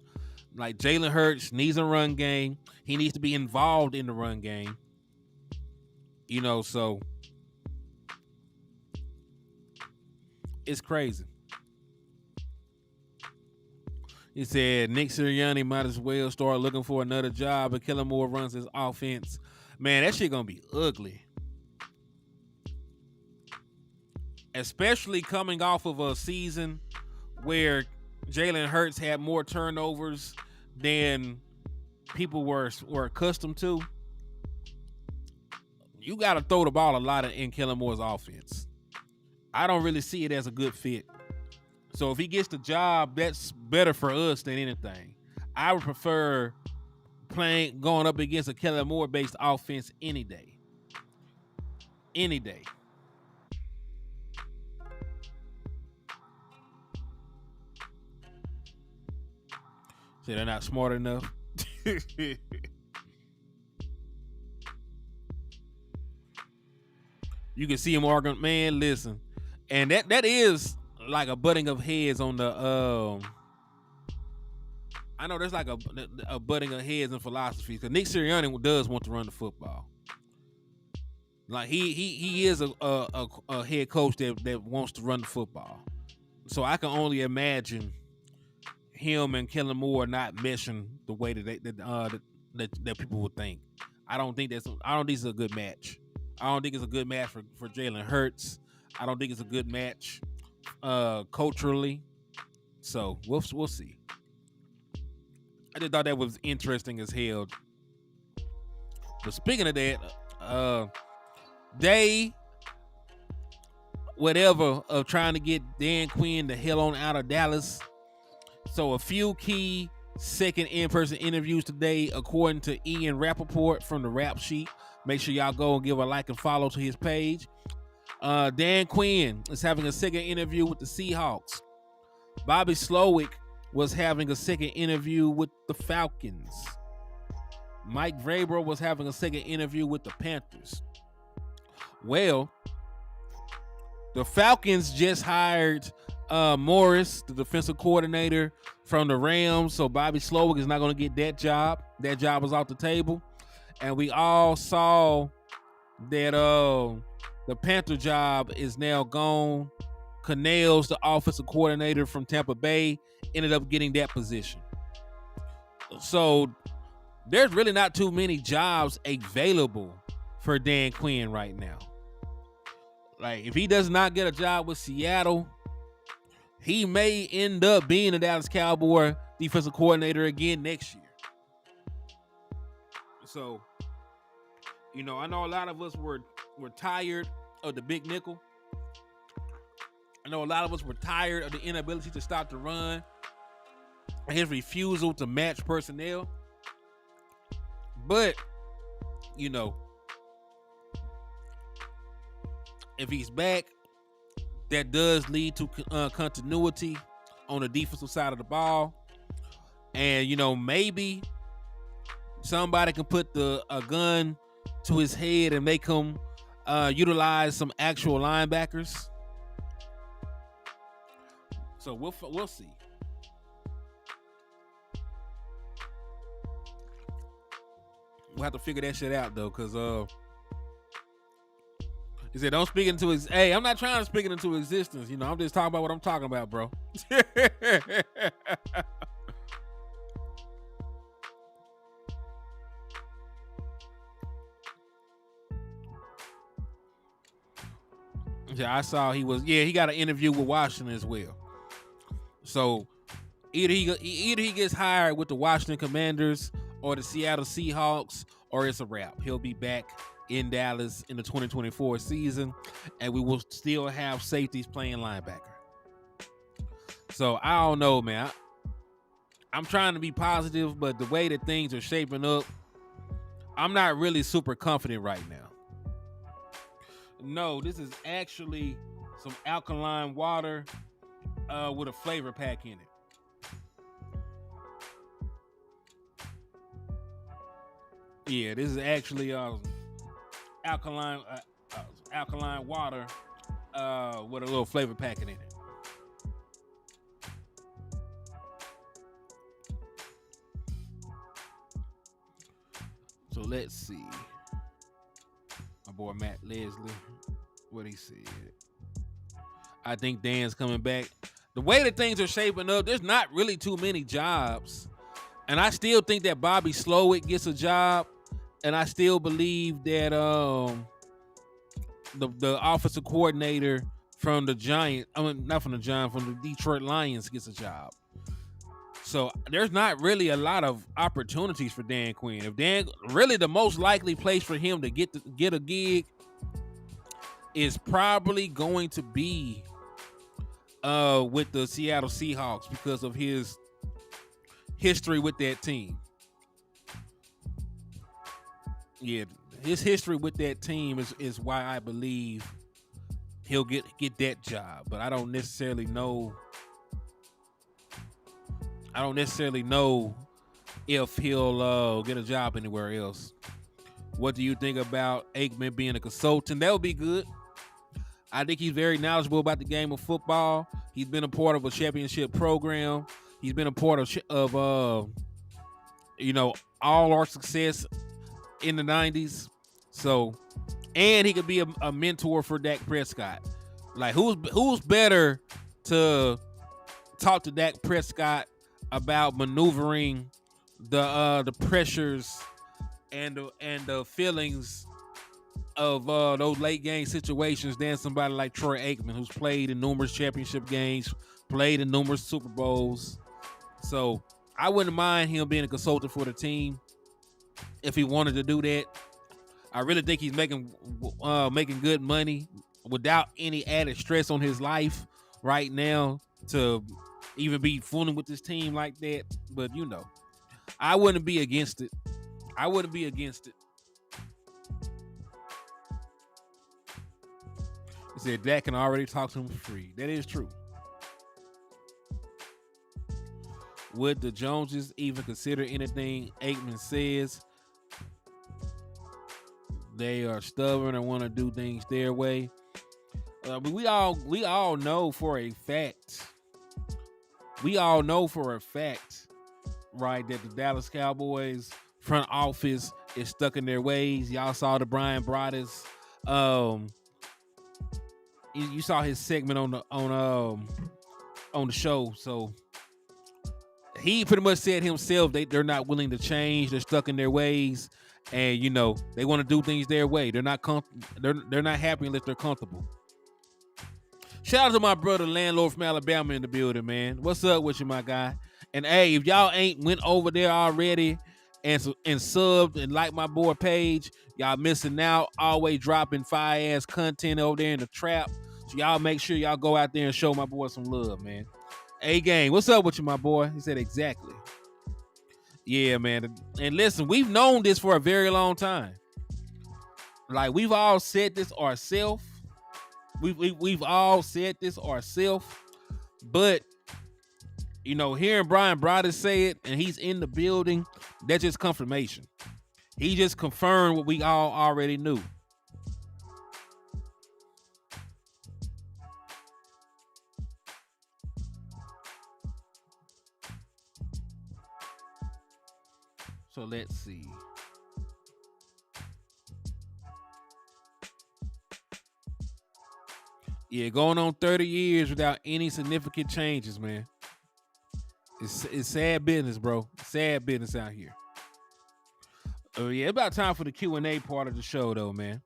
Like, Jalen Hurts needs a run game. He needs to be involved in the run game. So it's crazy. He said Nick Sirianni might as well start looking for another job, and Kellen Moore runs his offense. Man, that shit gonna be ugly. Especially coming off of a season where Jalen Hurts had more turnovers than people were accustomed to. You got to throw the ball a lot in Kellen Moore's offense. I don't really see it as a good fit. So if he gets the job, that's better for us than anything. I would prefer going up against a Kellen Moore-based offense any day. Any day. So they're not smart enough. You can see him arguing, man, listen. And that is like a butting of heads on the I know there's like a butting of heads in philosophy, because Nick Sirianni does want to run the football. Like he is a head coach that wants to run the football. So I can only imagine him and Kellen Moore not meshing the way that people would think. I don't think it's a good match. I don't think it's a good match for Jalen Hurts. I don't think it's a good match culturally. So we'll see. I just thought that was interesting as hell. But speaking of that, they whatever of trying to get Dan Quinn the hell on out of Dallas. So a few key second in-person interviews today, according to Ian Rappaport from the Rap Sheet. Make sure y'all go and give a like and follow to his page. Dan Quinn is having a second interview with the Seahawks. Bobby Slowick was having a second interview with the Falcons. Mike Vrabel was having a second interview with the Panthers. Well, the Falcons just hired Morris, the defensive coordinator from the Rams, so Bobby Slowick is not going to get that job. That job was off the table. And we all saw that the Panther job is now gone. Canales, the offensive coordinator from Tampa Bay, ended up getting that position. So there's really not too many jobs available for Dan Quinn right now. Like, if he does not get a job with Seattle, he may end up being the Dallas Cowboy defensive coordinator again next year. So, you know, I know a lot of us were tired of the big nickel. I know a lot of us were tired of the inability to stop the run and his refusal to match personnel. But, you know, if he's back, that does lead to continuity on the defensive side of the ball. And, you know, maybe somebody can put a gun to his head and make him utilize some actual linebackers. So we'll see. We'll have to figure that shit out though, because he said, "Don't speak into his." Hey, I'm not trying to speak it into existence. You know, I'm just talking about what I'm talking about, bro. Yeah, I saw he got an interview with Washington as well. So either he gets hired with the Washington Commanders or the Seattle Seahawks, or it's a wrap. He'll be back in Dallas in the 2024 season, and we will still have safeties playing linebacker. So I don't know, man. I'm trying to be positive, but the way that things are shaping up, I'm not really super confident right now. No, this is actually some alkaline water with a flavor pack in it. Yeah, this is actually alkaline water with a little flavor packet in it. So let's see. My boy Matt Leslie, what he said. I think Dan's coming back. The way that things are shaping up, there's not really too many jobs. And I still think that Bobby Slowick gets a job. And I still believe that the offensive coordinator from the Giants, not from the Giants, from the Detroit Lions gets a job. So there's not really a lot of opportunities for Dan Quinn. If Dan, really the most likely place for him to get a gig is probably going to be with the Seattle Seahawks because of his history with that team. Yeah, his history with that team is why I believe he'll get that job. But I don't necessarily know if he'll get a job anywhere else. What do you think about Aikman being a consultant? That would be good. I think he's very knowledgeable about the game of football. He's been a part of a championship program. He's been a part of all our success in the 90s. So, and he could be a mentor for Dak Prescott. Like, who's better to talk to Dak Prescott about maneuvering the pressures and the feelings of those late game situations than somebody like Troy Aikman, who's played in numerous championship games, played in numerous Super Bowls. So I wouldn't mind him being a consultant for the team if he wanted to do that. I really think he's making good money without any added stress on his life right now to even be fooling with this team like that. But I wouldn't be against it. I wouldn't be against it. He said Dak can already talk to him for free. That is true. Would the Joneses even consider anything Aikman says? They are stubborn and want to do things their way. But we all know for a fact. We all know for a fact, right, that the Dallas Cowboys front office is stuck in their ways. Y'all saw the Brian Broaddus. You saw his segment on the show. So he pretty much said himself they're not willing to change. They're stuck in their ways, and they want to do things their way. They're not they're not happy unless they're comfortable. Shout out to my brother landlord from Alabama in the building, man. What's up with you, my guy? And hey, if y'all ain't went over there already and subbed and like my boy page, y'all missing out. Always dropping fire ass content over there in the trap. So y'all make sure y'all go out there and show my boy some love, man. Hey, gang, what's up with you, my boy? He said exactly. Yeah, man. And listen, we've known this for a very long time. Like, we've all said this ourselves. We've all said this ourselves. But, hearing Brian Broaddus say it and he's in the building, that's just confirmation. He just confirmed what we all already knew. So let's see. Yeah, going on 30 years without any significant changes, man. It's sad business, bro. Sad business out here. Oh yeah, about time for the Q&A part of the show, though, man.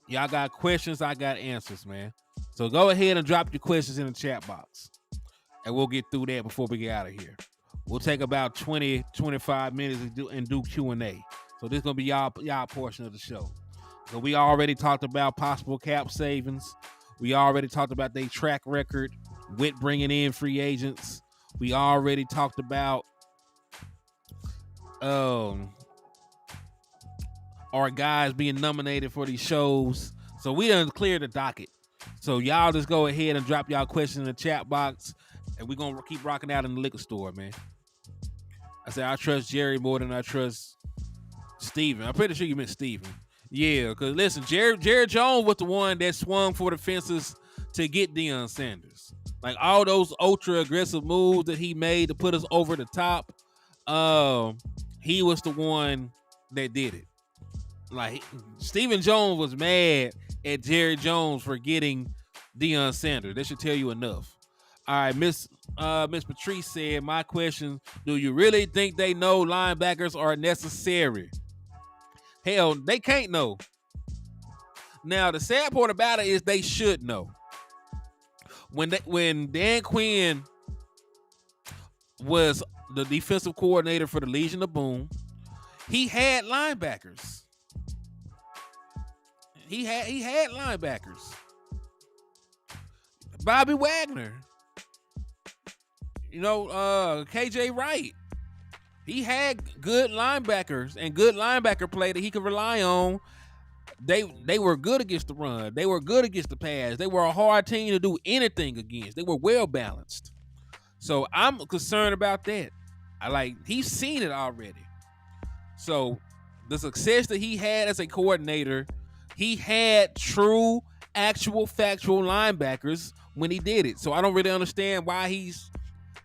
Y'all got questions, I got answers, man. So go ahead and drop your questions in the chat box, and we'll get through that before we get out of here. We'll take about 20, 25 minutes and do Q&A. So this is going to be y'all portion of the show. So we already talked about possible cap savings. We already talked about their track record with bringing in free agents. We already talked about our guys being nominated for these shows. So we done cleared the docket. So y'all just go ahead and drop y'all questions in the chat box, and we're going to keep rocking out in the liquor store, man. I said I trust Jerry more than I trust Steven. I'm pretty sure you meant Steven. Yeah, because listen, Jerry Jones was the one that swung for the fences to get Deion Sanders. Like, all those ultra aggressive moves that he made to put us over the top, he was the one that did it. Like, Stephen Jones was mad at Jerry Jones for getting Deion Sanders. That should tell you enough. All right, Miss Patrice said, my question, do you really think they know linebackers are necessary? Hell, they can't know. Now, the sad part about it is they should know. When Dan Quinn was the defensive coordinator for the Legion of Boom, he had linebackers. He had linebackers. Bobby Wagner. KJ Wright. He had good linebackers and good linebacker play that he could rely on. They were good against the run. They were good against the pass. They were a hard team to do anything against. They were well balanced. So I'm concerned about that. He's seen it already. So the success that he had as a coordinator, he had true, actual, factual linebackers when he did it. So I don't really understand why he's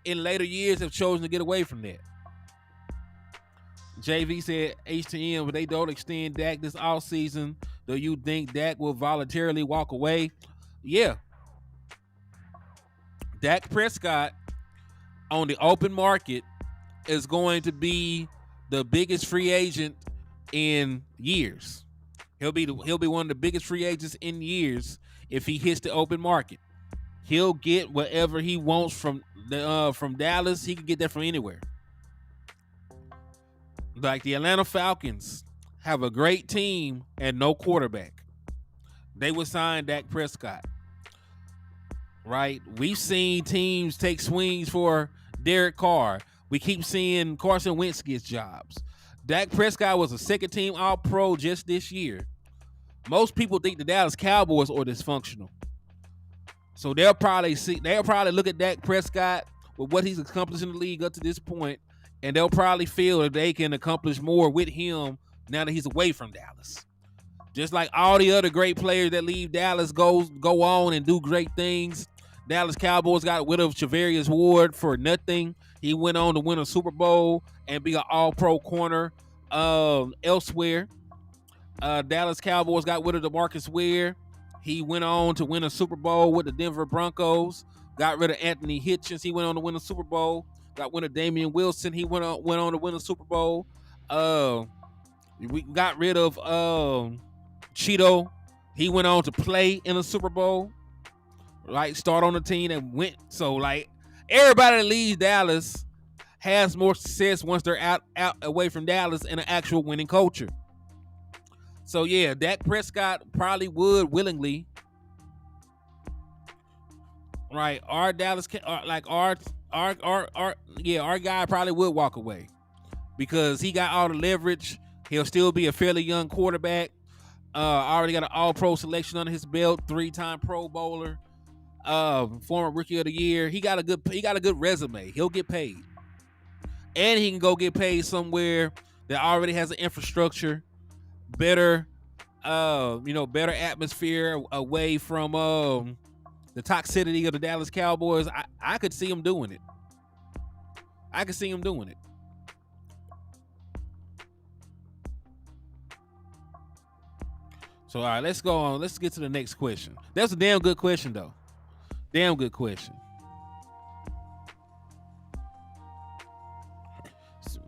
in later years have chosen to get away from that. JV said HTM, but they don't extend Dak this offseason. Do you think Dak will voluntarily walk away? Yeah. Dak Prescott on the open market is going to be the biggest free agent in years. He'll be one of the biggest free agents in years if he hits the open market. He'll get whatever he wants from Dallas. He can get that from anywhere. Like the Atlanta Falcons have a great team and no quarterback. They would sign Dak Prescott. Right? We've seen teams take swings for Derek Carr. We keep seeing Carson Wentz gets jobs. Dak Prescott was a second team All-Pro just this year. Most people think the Dallas Cowboys are dysfunctional. So they'll probably look at Dak Prescott with what he's accomplished in the league up to this point, and they'll probably feel that they can accomplish more with him now that he's away from Dallas. Just like all the other great players that leave Dallas go on and do great things. Dallas Cowboys got rid of Charvarius Ward for nothing. He went on to win a Super Bowl and be an all-pro corner elsewhere. Dallas Cowboys got rid of DeMarcus Ware. He went on to win a Super Bowl with the Denver Broncos. Got rid of Anthony Hitchens. He went on to win a Super Bowl. Got rid of Damian Wilson. He went on to win a Super Bowl. We got rid of Cheeto. He went on to play in a Super Bowl. Like, start on the team and went. So, like, everybody that leaves Dallas has more success once they're out away from Dallas in an actual winning culture. So yeah, Dak Prescott probably would willingly, right? Our Dallas, our guy probably would walk away because he got all the leverage. He'll still be a fairly young quarterback. Already got an All-Pro selection under his belt, 3-time Pro Bowler, former Rookie of the Year. He got a good resume. He'll get paid, and he can go get paid somewhere that already has an infrastructure. Better atmosphere away from the toxicity of the Dallas Cowboys. I could see him doing it. So all right, let's go on. Let's get to the next question. That's a damn good question, though. Damn good question.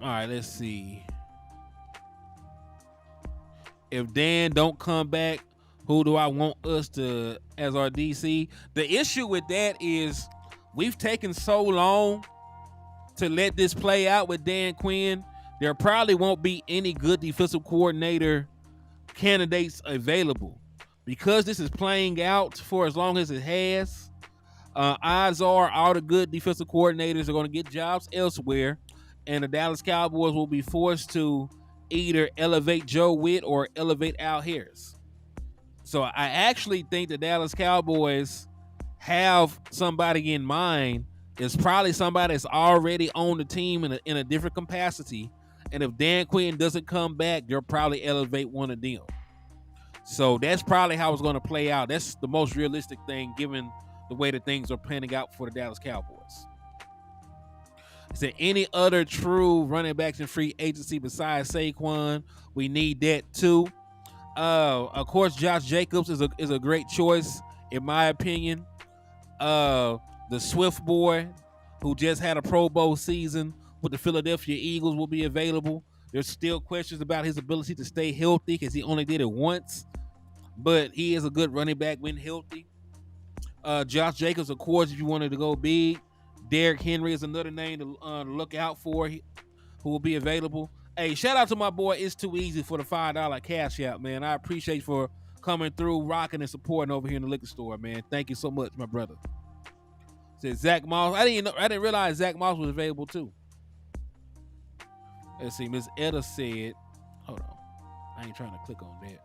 All right, let's see. If Dan don't come back, who do I want us to as our DC? The issue with that is we've taken so long to let this play out with Dan Quinn. There probably won't be any good defensive coordinator candidates available because this is playing out for as long as it has. Odds are all the good defensive coordinators are going to get jobs elsewhere, and the Dallas Cowboys will be forced to either elevate Joe Witt or elevate Al Harris. So I actually think the Dallas Cowboys have somebody in mind. It's probably somebody that's already on the team in a different capacity. And if Dan Quinn doesn't come back, they'll probably elevate one of them. So that's probably how it's going to play out. That's the most realistic thing given the way that things are panning out for the Dallas Cowboys. Is there any other true running backs in free agency besides Saquon? We need that too. Of course, Josh Jacobs is a great choice in my opinion. The Swift boy who just had a Pro Bowl season with the Philadelphia Eagles will be available. There's still questions about his ability to stay healthy because he only did it once, but he is a good running back when healthy. Josh Jacobs, of course, if you wanted to go big. Derrick Henry is another name to look out for who will be available. Hey, shout out to my boy It's Too Easy for the $5 cash out, man. I appreciate you for coming through, rocking, and supporting over here in the liquor store, man. Thank you so much, my brother. Said Zach Moss. I didn't realize Zach Moss was available too. Let's see. Miss Etta said, hold on. I ain't trying to click on that.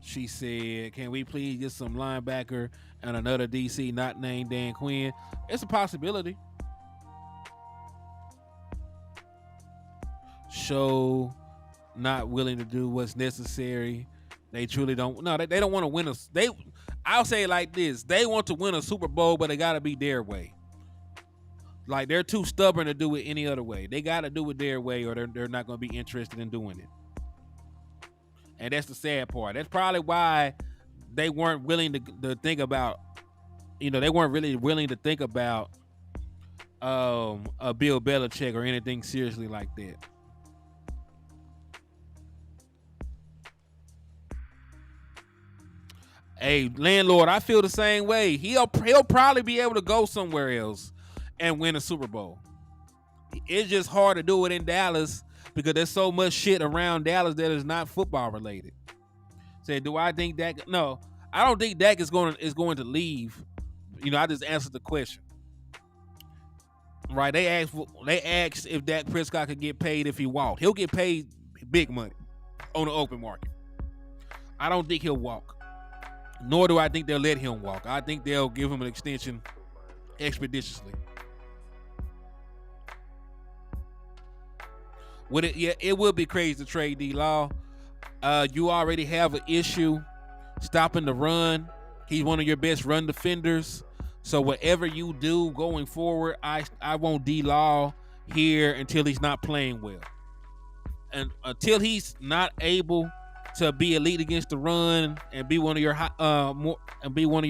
She said, can we please get some linebacker and another DC not named Dan Quinn? It's a possibility. Show not willing to do what's necessary. They truly don't. No, they don't want to win I'll say it like this. They want to win a Super Bowl, but it got to be their way. Like, they're too stubborn to do it any other way. They got to do it their way or they're not going to be interested in doing it. And that's the sad part. That's probably why they weren't willing to think about, they weren't really willing to think about a Bill Belichick or anything seriously like that. Hey, landlord, I feel the same way. He'll probably be able to go somewhere else and win a Super Bowl. It's just hard to do it in Dallas because there's so much shit around Dallas that is not football related. Say, do I think Dak? No, I don't think Dak is going to leave. I just answered the question. Right? They asked if Dak Prescott could get paid if he walked. He'll get paid big money on the open market. I don't think he'll walk. Nor do I think they'll let him walk. I think they'll give him an extension expeditiously. It will be crazy to trade D-Law. You already have an issue stopping the run. He's one of your best run defenders. So whatever you do going forward, I want D-Law here until he's not playing well. And until he's not able to be elite against the run and be one of your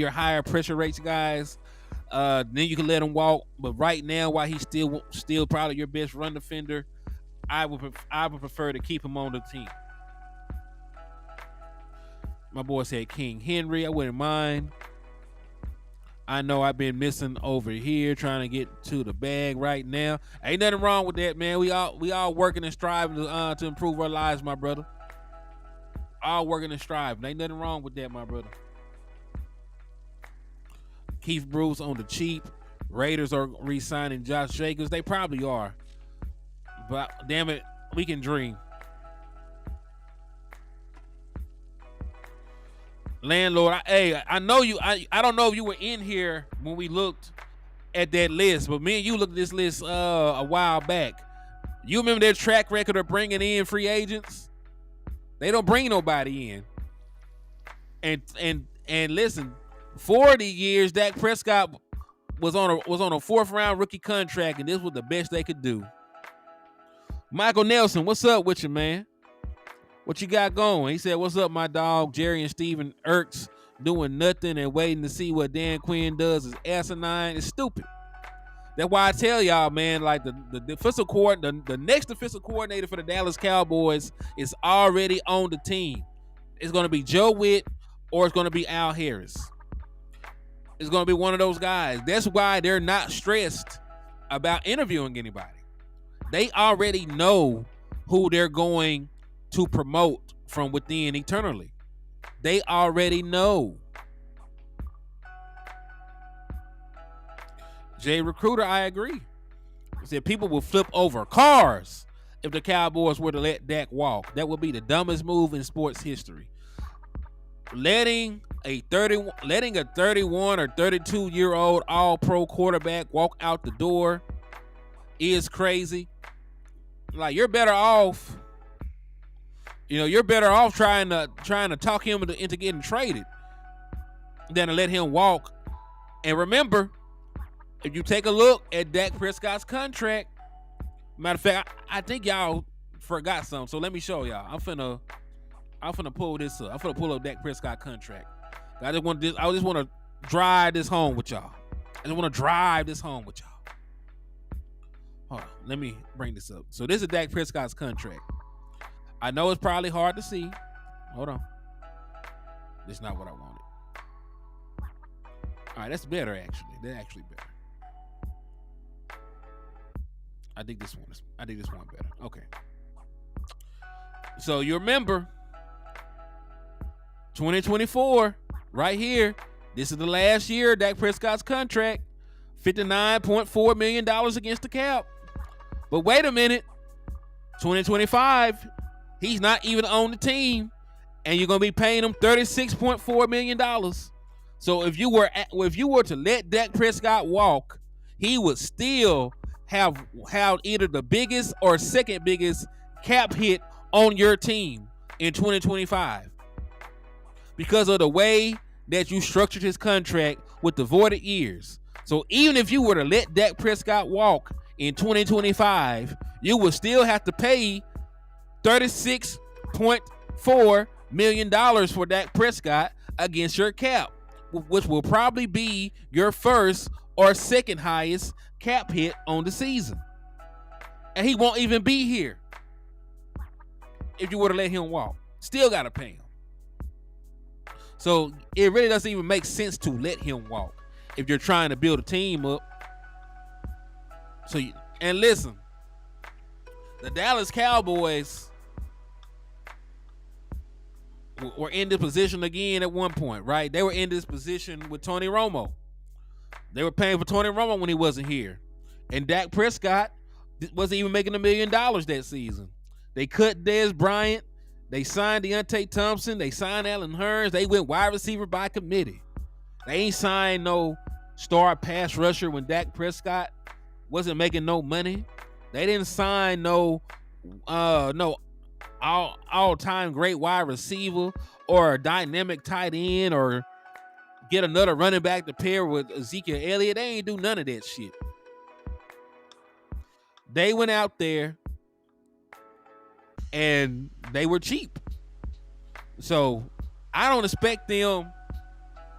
higher pressure rates guys, then you can let him walk. But right now, while he's still probably your best run defender, I would prefer to keep him on the team. My boy said King Henry. I wouldn't mind. I know I've been missing over here trying to get to the bag right now. Ain't nothing wrong with that, man. We all working and striving to improve our lives, my brother. All working and striving. Ain't nothing wrong with that, my brother. Keith Bruce on the cheap. Raiders are re-signing Josh Jacobs. They probably are. But damn it, we can dream. Landlord, I know you. I don't know if you were in here when we looked at that list, but me and you looked at this list a while back. You remember their track record of bringing in free agents? They don't bring nobody in. And listen, 40 years Dak Prescott was on a 4th round rookie contract, and this was the best they could do. Michael Nelson, what's up with you, man? What you got going? He said, what's up, my dog? Jerry and Steven Ertz doing nothing and waiting to see what Dan Quinn does is asinine. It's stupid. That's why I tell y'all, man, like the defensive the next defensive coordinator for the Dallas Cowboys is already on the team. It's going to be Joe Witt or it's going to be Al Harris. It's going to be one of those guys. That's why they're not stressed about interviewing anybody. They already know who they're going to promote from within eternally. They already know. Jay Recruiter, I agree. He said people will flip over cars if the Cowboys were to let Dak walk. That would be the dumbest move in sports history. Letting a 31 or 32-year-old all-pro quarterback walk out the door is crazy. Like, you're better off. You're better off trying to talk him into getting traded than to let him walk. And remember, if you take a look at Dak Prescott's contract, matter of fact, I think y'all forgot something. So let me show y'all. I'm finna pull this up. I'm finna pull up Dak Prescott contract. I just want to drive this home with y'all. Hold on, let me bring this up. So this is Dak Prescott's contract. I know it's probably hard to see. Hold on. This is not what I wanted. All right, that's better actually. That's actually better. I think this one better. Okay. So you remember 2024 right here. This is the last year of Dak Prescott's contract. $59.4 million against the cap. But wait a minute. 2025, he's not even on the team, and you're gonna be paying him $36.4 million. So if you were to let Dak Prescott walk, he would still have either the biggest or second biggest cap hit on your team in 2025 because of the way that you structured his contract with the voided years. So even if you were to let Dak Prescott walk in 2025, you would still have to pay $36.4 million for Dak Prescott against your cap. which will probably be your first or second highest cap hit on the season. And he won't even be here if you were to let him walk. Still got to pay him. So it really doesn't even make sense to let him walk if you're trying to build a team up. And listen, the Dallas Cowboys were in this position again at one point, right? They were in this position with Tony Romo. They were paying for Tony Romo when he wasn't here. And Dak Prescott wasn't even making $1 million that season. They cut Dez Bryant. They signed Deontay Thompson. They signed Allen Hurns. They went wide receiver by committee. They ain't signed no star pass rusher when Dak Prescott wasn't making no money. They didn't sign no all-time great wide receiver or a dynamic tight end or get another running back to pair with Ezekiel Elliott. They ain't do none of that shit. They went out there and they were cheap. So I don't expect them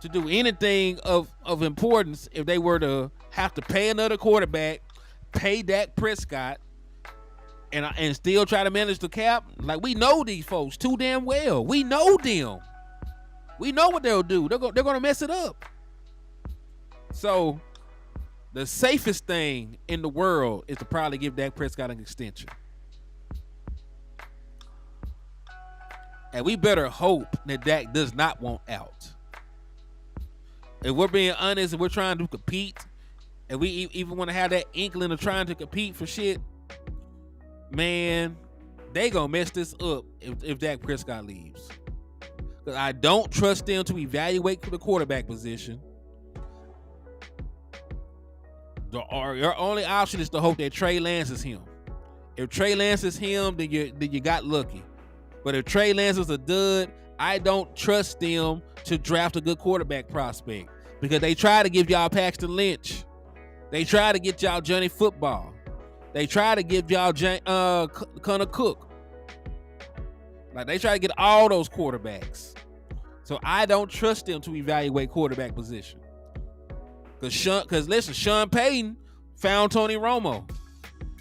to do anything of importance if they were to have to pay another quarterback, pay Dak Prescott, and still try to manage the cap. Like, we know these folks too damn well. We know them. We know what they'll do. They're going to mess it up. So the safest thing in the world is to probably give Dak Prescott an extension. And we better hope that Dak does not want out. If we're being honest and we're trying to compete, and we even want to have that inkling of trying to compete for shit, man, they gonna mess this up if Dak Prescott leaves. Because I don't trust them to evaluate the quarterback position. Your only option is to hope that Trey Lance is him. If Trey Lance is him, then you got lucky. But if Trey Lance is a dud, I don't trust them to draft a good quarterback prospect because they try to give y'all Paxton Lynch. They try to get y'all Johnny Football. They try to give y'all Connor Cook. Like, they try to get all those quarterbacks. So I don't trust them to evaluate quarterback position. Because listen, Sean Payton found Tony Romo.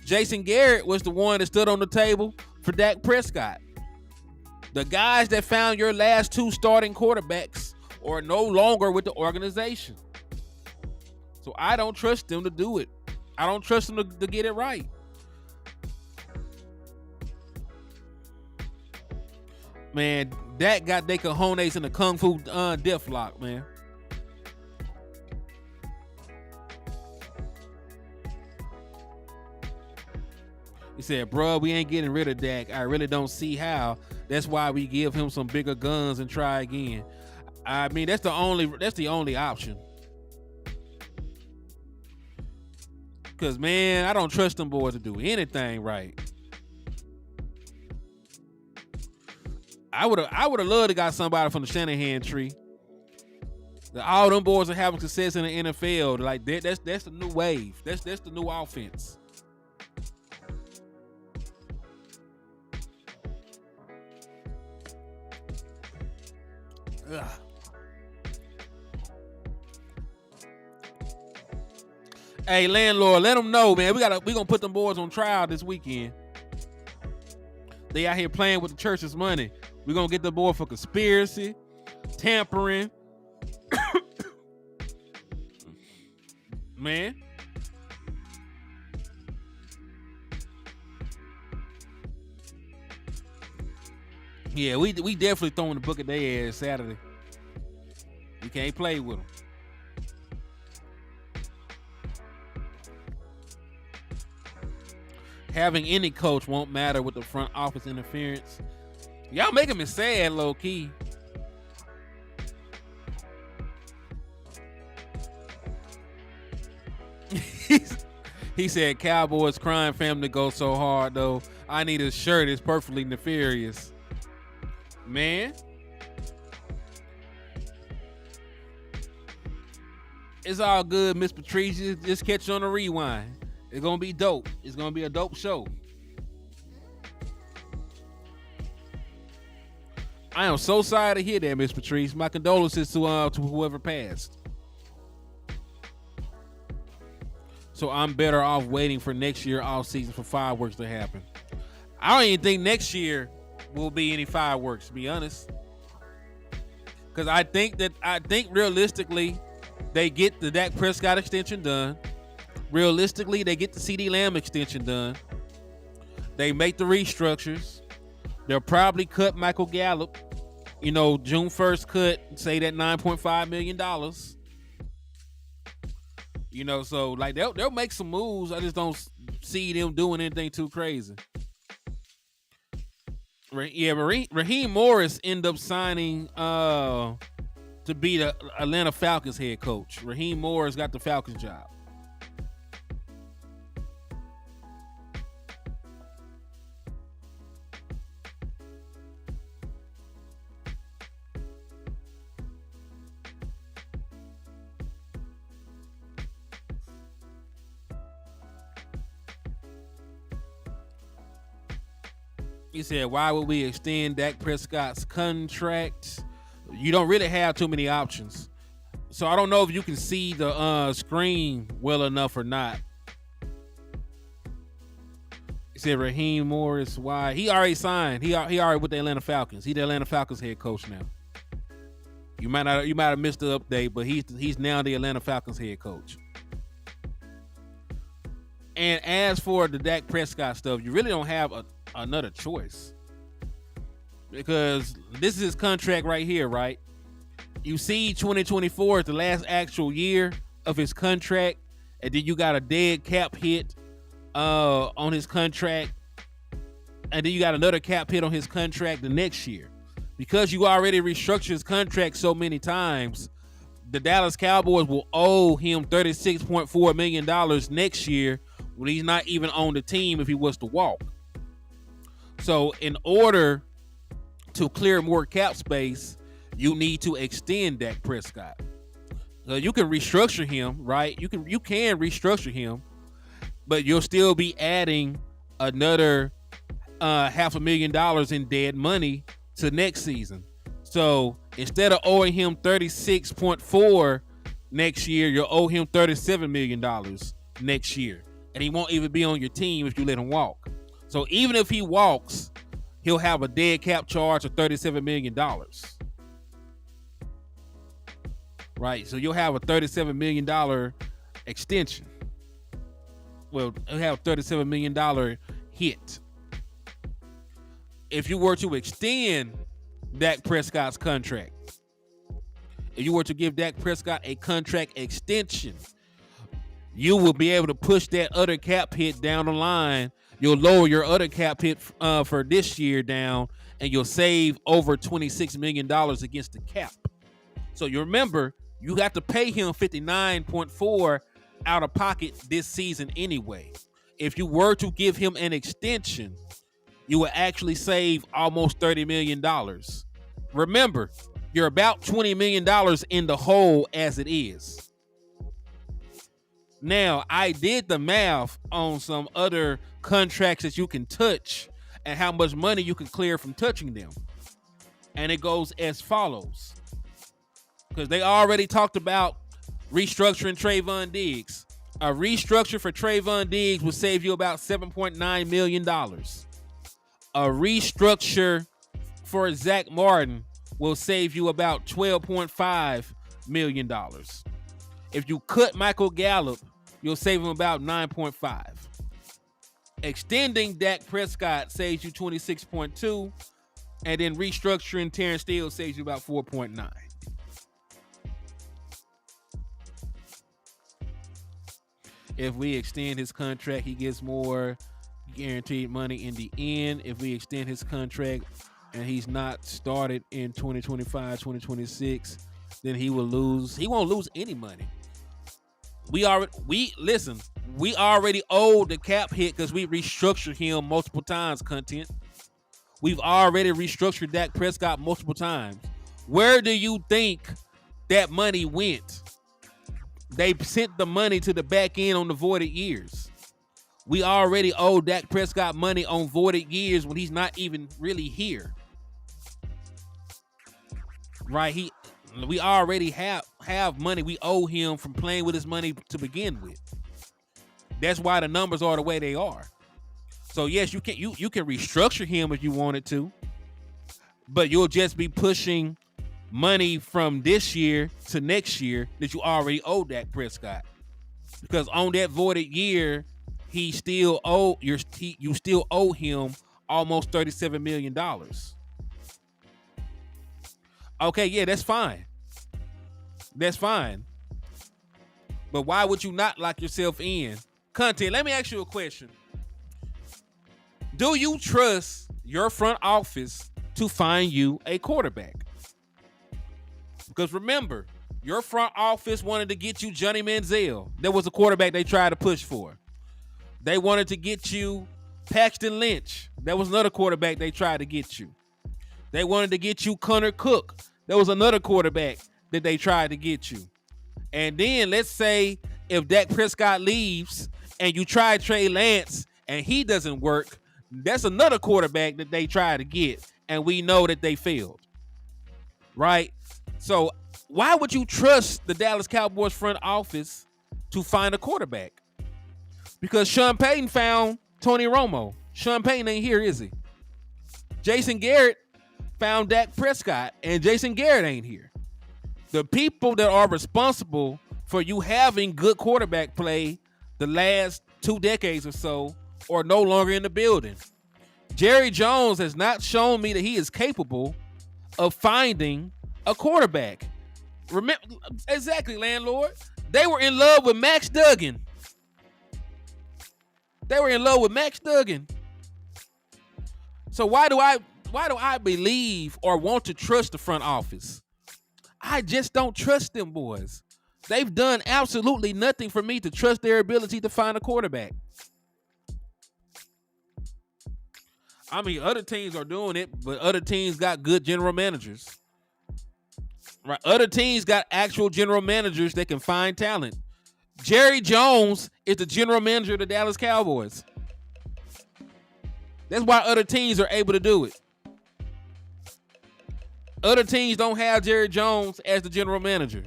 Jason Garrett was the one that stood on the table for Dak Prescott. The guys that found your last two starting quarterbacks are no longer with the organization. So I don't trust them to do it. I don't trust them to get it right. Man, Dak got their cojones in the Kung Fu death lock, man. He said, bro, we ain't getting rid of Dak. I really don't see how. That's why we give him some bigger guns and try again. I mean, that's the only option. Because, man, I don't trust them boys to do anything right. I would have loved to got somebody from the Shanahan tree. All them boys are having success in the NFL. Like, that's the new wave. That's the new offense. Ugh. Hey, landlord, let them know, man. We gonna put them boys on trial this weekend. They out here playing with the church's money. We gonna get the boy for conspiracy, tampering. Man. Yeah, we definitely throwing the book at their ass Saturday. We can't play with them. Having any coach won't matter with the front office interference. Y'all making me sad, low key. He said, Cowboys crying family go so hard, though. I need a shirt. It's perfectly nefarious. Man. It's all good, Miss Patricia. Just catch you on the rewind. It's going to be dope. It's going to be a dope show. I am so sorry to hear that, Miss Patrice. My condolences to whoever passed. So I'm better off waiting for next year off season for fireworks to happen. I don't even think next year will be any fireworks, to be honest. Because I think realistically, they get the Dak Prescott extension done. Realistically, they get the CD Lamb extension done. They make the restructures. They'll probably cut Michael Gallup. You know, June 1st cut, say that $9.5 million. You know, so like they'll make some moves. I just don't see them doing anything too crazy. Yeah, Raheem Morris ended up signing to be the Atlanta Falcons head coach. Raheem Morris got the Falcons job. He said, why would we extend Dak Prescott's contract? You don't really have too many options. So I don't know if you can see the screen well enough or not. He said Raheem Morris, why? He already signed. He already with the Atlanta Falcons. He's the Atlanta Falcons head coach now. You might have missed the update, but he's now the Atlanta Falcons head coach. And as for the Dak Prescott stuff, you really don't have another choice, because this is his contract right here, right? You see 2024 is the last actual year of his contract, and then you got a dead cap hit on his contract, and then you got another cap hit on his contract the next year. Because you already restructured his contract so many times, the Dallas Cowboys will owe him $36.4 million next year when he's not even on the team if he was to walk. So in order to clear more cap space, you need to extend Dak Prescott. You can restructure him, right? You can restructure him, but you'll still be adding another $500,000 in dead money to next season. So instead of owing him $36.4 next year, you'll owe him $37 million next year. And he won't even be on your team if you let him walk. So even if he walks, he'll have a dead cap charge of $37 million. Right? So you'll have a $37 million extension. Well, he'll have a $37 million hit. If you were to extend Dak Prescott's contract, if you were to give Dak Prescott a contract extension, you will be able to push that other cap hit down the line. You'll lower your other cap hit for this year down, and you'll save over $26 million against the cap. So you remember, you got to pay him $59.4 out of pocket this season anyway. If you were to give him an extension, you will actually save almost $30 million. Remember, you're about $20 million in the hole as it is. Now, I did the math on some other contracts that you can touch and how much money you can clear from touching them. And it goes as follows. Because they already talked about restructuring Trayvon Diggs. A restructure for Trayvon Diggs would save you about $7.9 million. A restructure for Zach Martin will save you about $12.5 million. If you cut Michael Gallup, you'll save him about 9.5. Extending Dak Prescott saves you 26.2, and then restructuring Terrence Steele saves you about 4.9. If we extend his contract, he gets more guaranteed money in the end. If we extend his contract and he's not started in 2025, 2026, then he will lose. He won't lose any money. We already owed the cap hit because we restructured him multiple times, content. We've already restructured Dak Prescott multiple times. Where do you think that money went? They sent the money to the back end on the voided years. We already owe Dak Prescott money on voided years when he's not even really here. right? We already have money we owe him from playing with his money to begin with. That's why the numbers are the way they are. So yes, you can restructure him if you wanted to, but you'll just be pushing money from this year to next year that you already owe Dak Prescott. Because on that voided year, you still owe him almost $37 million. Okay, yeah, that's fine. That's fine. But why would you not lock yourself in? Content, let me ask you a question. Do you trust your front office to find you a quarterback? Because remember, your front office wanted to get you Johnny Manziel. That was a quarterback they tried to push for. They wanted to get you Paxton Lynch. That was another quarterback they tried to get you. They wanted to get you Connor Cook. That was another quarterback that they tried to get you. And then let's say if Dak Prescott leaves and you try Trey Lance and he doesn't work, that's another quarterback that they try to get, and we know that they failed. Right? So why would you trust the Dallas Cowboys front office to find a quarterback? Because Sean Payton found Tony Romo. Sean Payton ain't here, is he? Jason Garrett found Dak Prescott, and Jason Garrett ain't here. The people that are responsible for you having good quarterback play the last 2 decades or so are no longer in the building. Jerry Jones has not shown me that he is capable of finding a quarterback. Remember, exactly, landlord. They were in love with Max Duggan. So why do I believe or want to trust the front office? I just don't trust them boys. They've done absolutely nothing for me to trust their ability to find a quarterback. I mean, other teams are doing it, but other teams got good general managers. Right? Other teams got actual general managers that can find talent. Jerry Jones is the general manager of the Dallas Cowboys. That's why other teams are able to do it. Other teams don't have Jerry Jones as the general manager.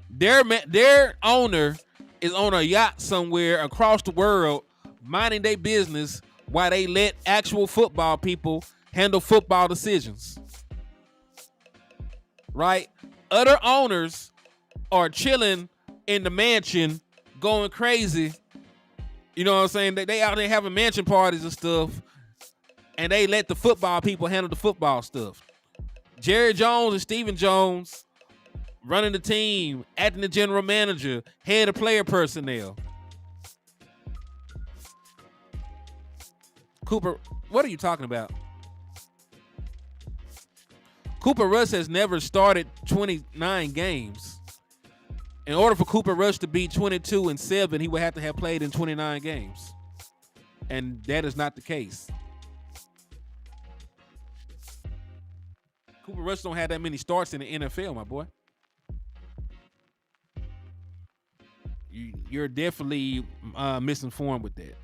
Their owner is on a yacht somewhere across the world, minding their business while they let actual football people handle football decisions. Right? Other owners are chilling in the mansion, going crazy. You know what I'm saying? They out there having mansion parties and stuff, and they let the football people handle the football stuff. Jerry Jones and Stephen Jones running the team, acting the general manager, head of player personnel. Cooper, what are you talking about? Cooper Rush has never started 29 games. In order for Cooper Rush to be 22-7, he would have to have played in 29 games. And that is not the case. Cooper Rush don't have that many starts in the NFL, my boy. You're definitely misinformed with that.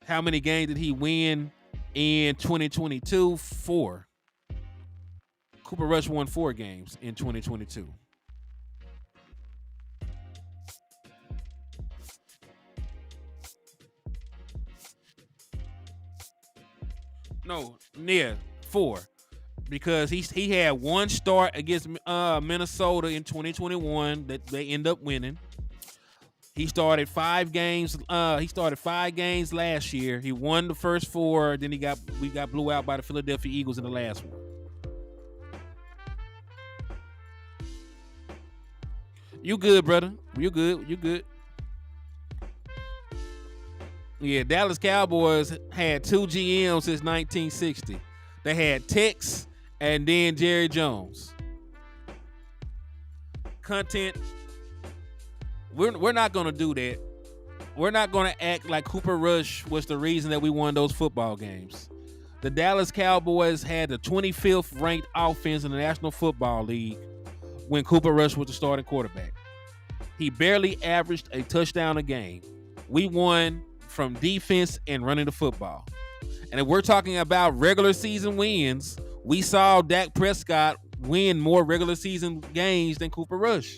How many games did he win in 2022? 4. Cooper Rush won 4 games in 2022. No, yeah, 4. Because he had 1 start against Minnesota in 2021 that they end up winning. He started 5 games. He started 5 games last year. He won the first 4. Then we got blew out by the Philadelphia Eagles in the last one. You good, brother? You good? You good? Yeah, Dallas Cowboys had 2 GMs since 1960. They had Tex and then Jerry Jones. Content. We're not going to do that. We're not going to act like Cooper Rush was the reason that we won those football games. The Dallas Cowboys had the 25th ranked offense in the National Football League when Cooper Rush was the starting quarterback. He barely averaged a touchdown a game. We won from defense and running the football. And if we're talking about regular season wins, We saw Dak Prescott win more regular season games than Cooper Rush.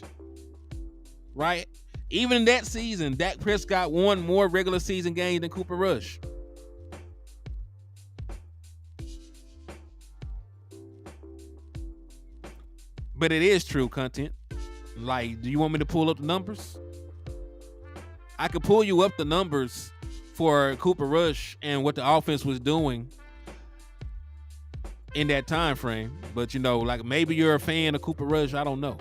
Right? Even in that season, Dak Prescott won more regular season games than Cooper Rush. But it is true content. Like, do you want me to pull up the numbers? I could pull you up the numbers for Cooper Rush and what the offense was doing in that time frame. But, like maybe you're a fan of Cooper Rush. I don't know.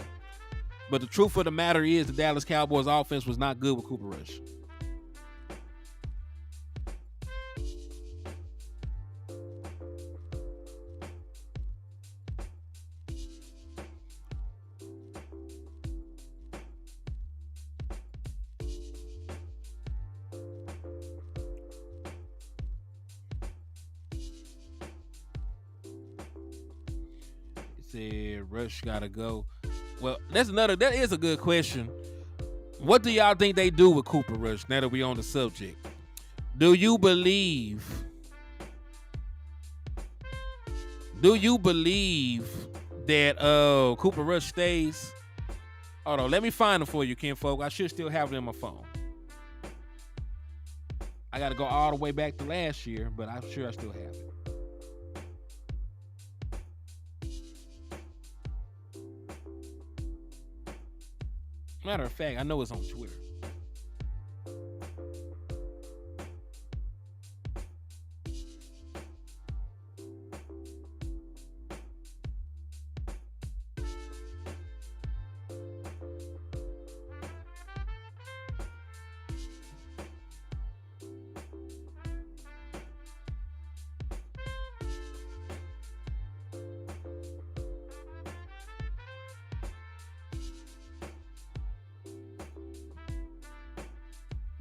But the truth of the matter is the Dallas Cowboys offense was not good with Cooper Rush. Said Rush gotta go. Well, that is a good question. What do y'all think they do with Cooper Rush now that we on the subject? Do you believe that Cooper Rush stays? Hold on, let me find him for you, Ken Folk. I should still have it in my phone. I gotta go all the way back to last year, but I'm sure I still have it. Matter of fact, I know it's on Twitter.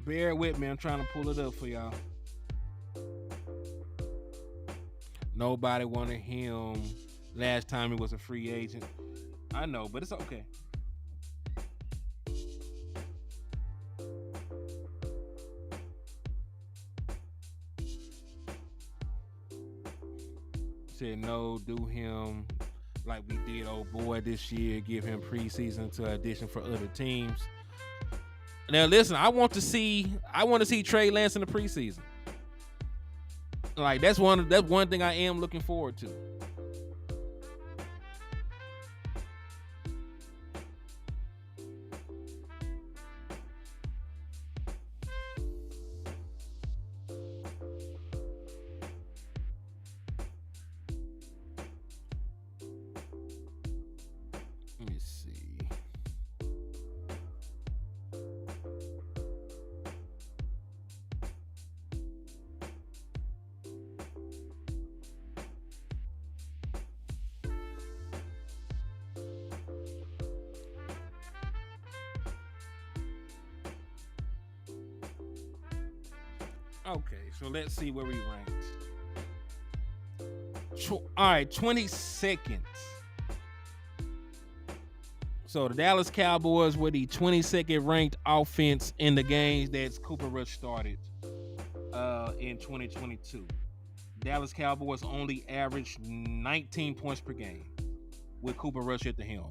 Bear with me, I'm trying to pull it up for y'all. Nobody wanted him last time he was a free agent. I know, but it's okay. Said no, do him like we did old boy this year, give him preseason to audition for other teams. Now listen, I want to see Trey Lance in the preseason. Like that's one thing I am looking forward to. Let me see. Okay, so let's see where we ranked. All right, 22nd. So the Dallas Cowboys were the 22nd ranked offense in the games that Cooper Rush started in 2022. Dallas Cowboys only averaged 19 points per game with Cooper Rush at the helm.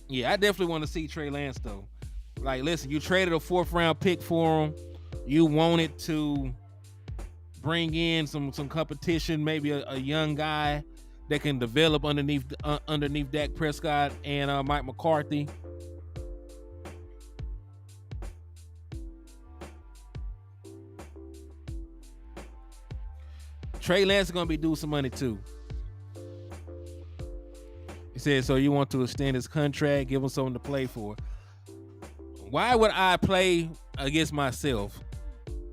Yeah, I definitely want to see Trey Lance though. Like, listen, you traded a 4th round pick for him. You wanted to bring in some competition, maybe a young guy that can develop underneath Dak Prescott and Mike McCarthy. Trey Lance is gonna be due some money too. He said, so you want to extend his contract, give him something to play for. Why would I play against myself?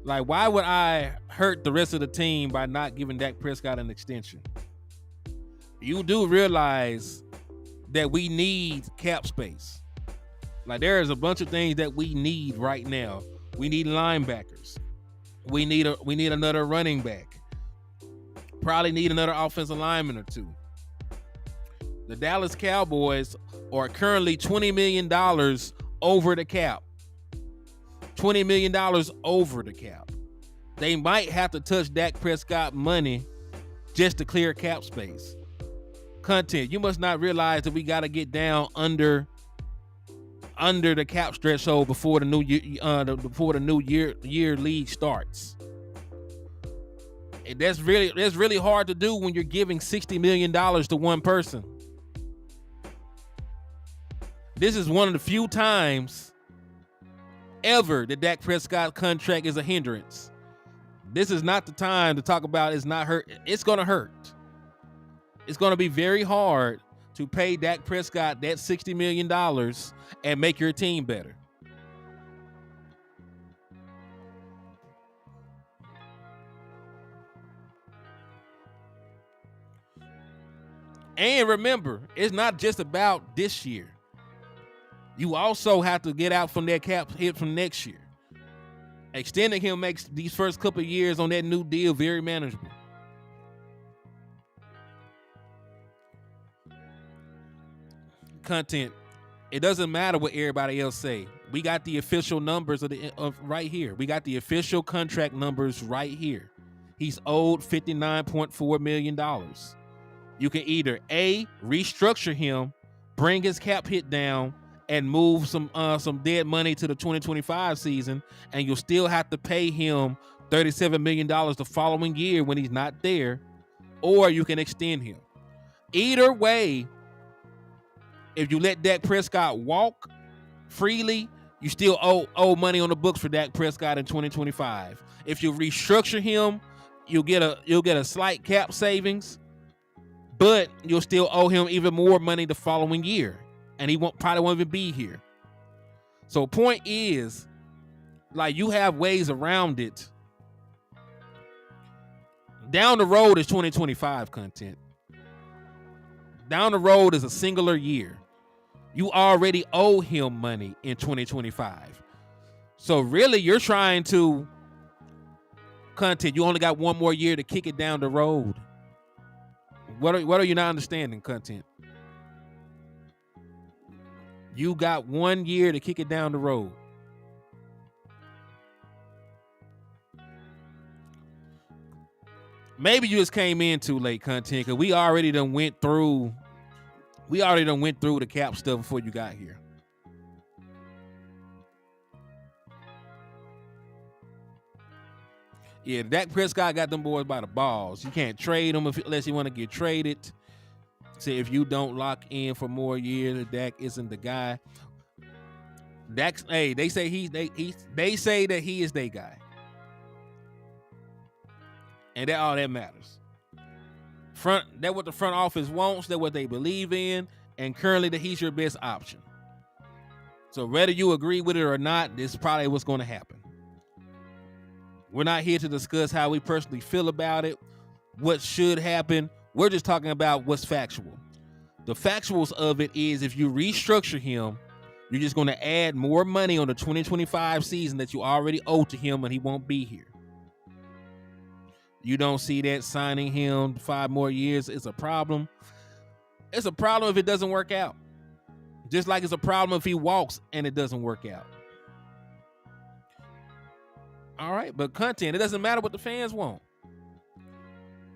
Like, why would I hurt the rest of the team by not giving Dak Prescott an extension? You do realize that we need cap space. Like, there is a bunch of things that we need right now. We need linebackers. We need another running back. Probably need another offensive lineman or two. The Dallas Cowboys are currently $20 million over the cap. $20 million over the cap. They might have to touch Dak Prescott money just to clear cap space. Content, you must not realize that we got to get down under the cap threshold before the new year league starts. And that's really hard to do when you're giving $60 million to one person. This is one of the few times ever that Dak Prescott contract is a hindrance. This is not the time to talk about it's not hurt. It's going to hurt. It's going to be very hard to pay Dak Prescott that $60 million and make your team better. And remember, it's not just about this year. You also have to get out from that cap hit from next year. Extending him makes these first couple of years on that new deal very manageable. Content. It doesn't matter what everybody else say. We got the official numbers of right here. We got the official contract numbers right here. He's owed $59.4 million. You can either A, restructure him, bring his cap hit down, and move some dead money to the 2025 season, and you'll still have to pay him $37 million the following year when he's not there, or you can extend him. Either way, if you let Dak Prescott walk freely, you still owe money on the books for Dak Prescott in 2025. If you restructure him, you'll get a slight cap savings, but you'll still owe him even more money the following year, and he probably won't even be here. So point is, like, you have ways around it. Down the road is 2025 content. Down the road is a singular year. You already owe him money in 2025. So really, you're trying to content. You only got one more year to kick it down the road. What are you not understanding, content? You got 1 year to kick it down the road. Maybe you just came in too late, content, because we already done went through the cap stuff before you got here. Yeah, Dak Prescott got them boys by the balls. You can't trade them unless you want to get traded. Say if you don't lock in for more years, Dak isn't the guy. Dak's, hey, they say they say that he is their guy, and that all that matters. That what the front office wants. That what they believe in, and currently that he's your best option. So whether you agree with it or not, this is probably what's going to happen. We're not here to discuss how we personally feel about it, what should happen. We're just talking about what's factual. The factuals of it is if you restructure him, you're just going to add more money on the 2025 season that you already owe to him, and he won't be here. You don't see that signing him 5 more years is a problem. It's a problem if it doesn't work out. Just like it's a problem if he walks and it doesn't work out. All right, but content, it doesn't matter what the fans want.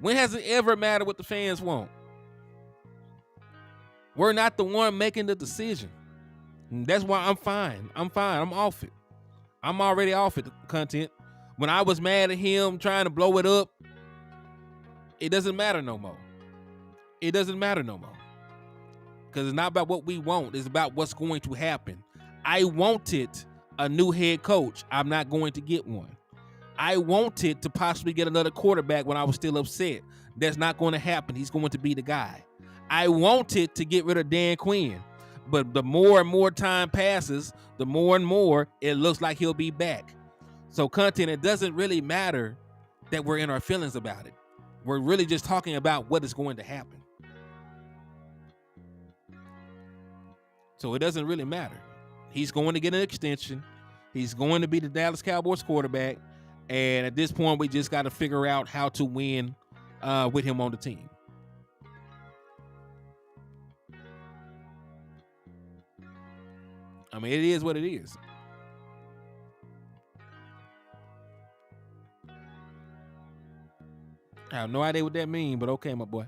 When has it ever mattered what the fans want? We're not the one making the decision. And that's why I'm fine. I'm off it. I'm already off it, content. When I was mad at him trying to blow it up, it doesn't matter no more. It doesn't matter no more. Because it's not about what we want. It's about what's going to happen. I wanted a new head coach. I'm not going to get one. I wanted to possibly get another quarterback when I was still upset. That's not going to happen. He's going to be the guy. I wanted to get rid of Dan Quinn. But the more and more time passes, the more and more it looks like he'll be back. So content, it doesn't really matter that we're in our feelings about it. We're really just talking about what is going to happen. So it doesn't really matter. He's going to get an extension. He's going to be the Dallas Cowboys quarterback. And at this point, we just got to figure out how to win with him on the team. I mean, it is what it is. I have no idea what that means, but okay, my boy.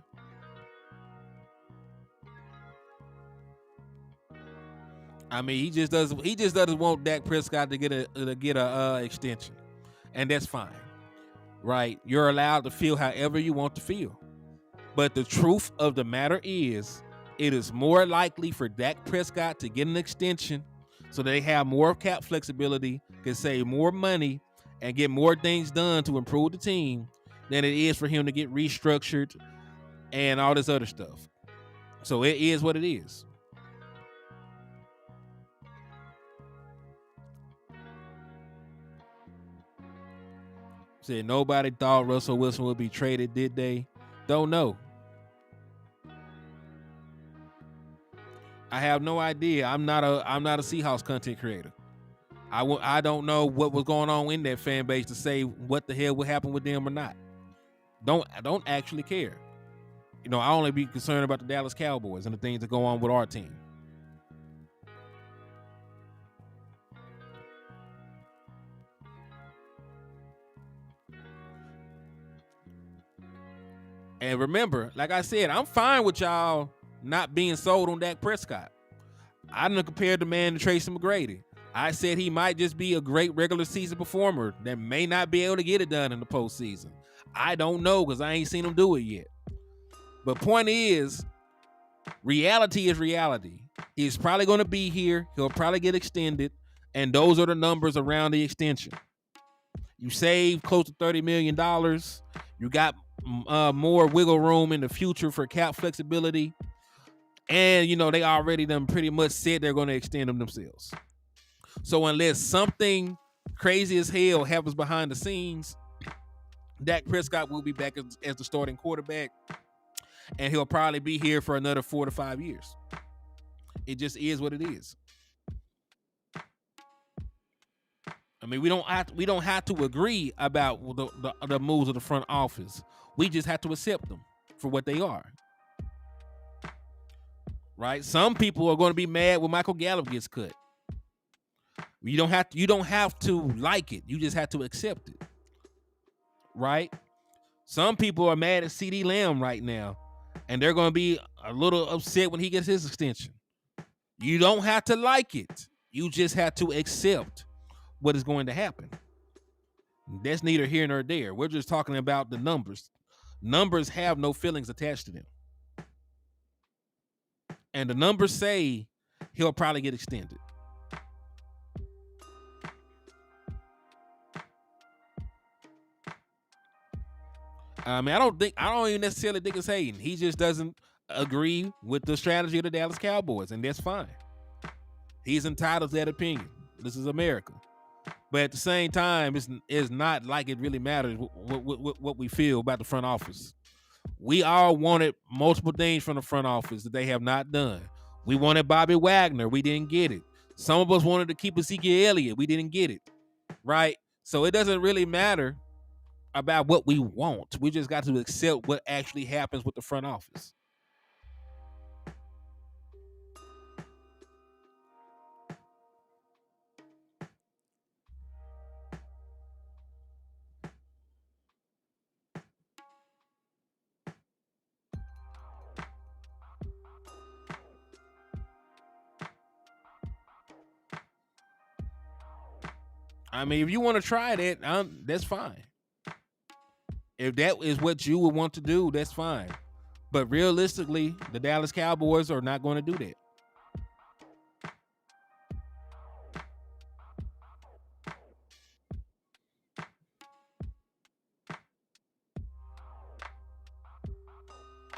I mean, he just doesn't want Dak Prescott to get a extension, and that's fine, right? You're allowed to feel however you want to feel, but the truth of the matter is, it is more likely for Dak Prescott to get an extension, so they have more cap flexibility, can save more money, and get more things done to improve the team, than it is for him to get restructured and all this other stuff. So it is what it is. Said nobody thought Russell Wilson would be traded, did they? Don't know. I have no idea. I'm not a Seahawks content creator. I don't know what was going on in that fan base to say what the hell would happen with them or not. I don't actually care. You know, I only be concerned about the Dallas Cowboys and the things that go on with our team. And remember, like I said, I'm fine with y'all not being sold on Dak Prescott. I done compared the man to Tracy McGrady. I said he might just be a great regular season performer that may not be able to get it done in the postseason. I don't know because I ain't seen him do it yet. But point is, reality is reality. He's probably going to be here. He'll probably get extended. And those are the numbers around the extension. You save close to $30 million. You got more wiggle room in the future for cap flexibility. And, you know, they already done pretty much said they're going to extend them themselves. So unless something crazy as hell happens behind the scenes, Dak Prescott will be back as the starting quarterback. And he'll probably be here for another 4 to 5 years. It just is what it is. I mean, we don't have to agree about the moves of the front office. We just have to accept them for what they are. Right? Some people are going to be mad when Michael Gallup gets cut. You don't have to like it. You just have to accept it. Right? Some people are mad at CeeDee Lamb right now, and they're going to be a little upset when he gets his extension. You don't have to like it. You just have to accept what is going to happen. That's neither here nor there. We're just talking about the numbers. Numbers have no feelings attached to them. And the numbers say he'll probably get extended. I mean, I don't even necessarily think it's hating. He just doesn't agree with the strategy of the Dallas Cowboys, and that's fine. He's entitled to that opinion. This is America. But at the same time, it's not like it really matters what we feel about the front office. We all wanted multiple things from the front office that they have not done. We wanted Bobby Wagner. We didn't get it. Some of us wanted to keep Ezekiel Elliott. We didn't get it. Right? So it doesn't really matter about what we want. We just got to accept what actually happens with the front office. I mean, if you want to try that, that's fine. If that is what you would want to do, that's fine. But realistically, the Dallas Cowboys are not going to do that.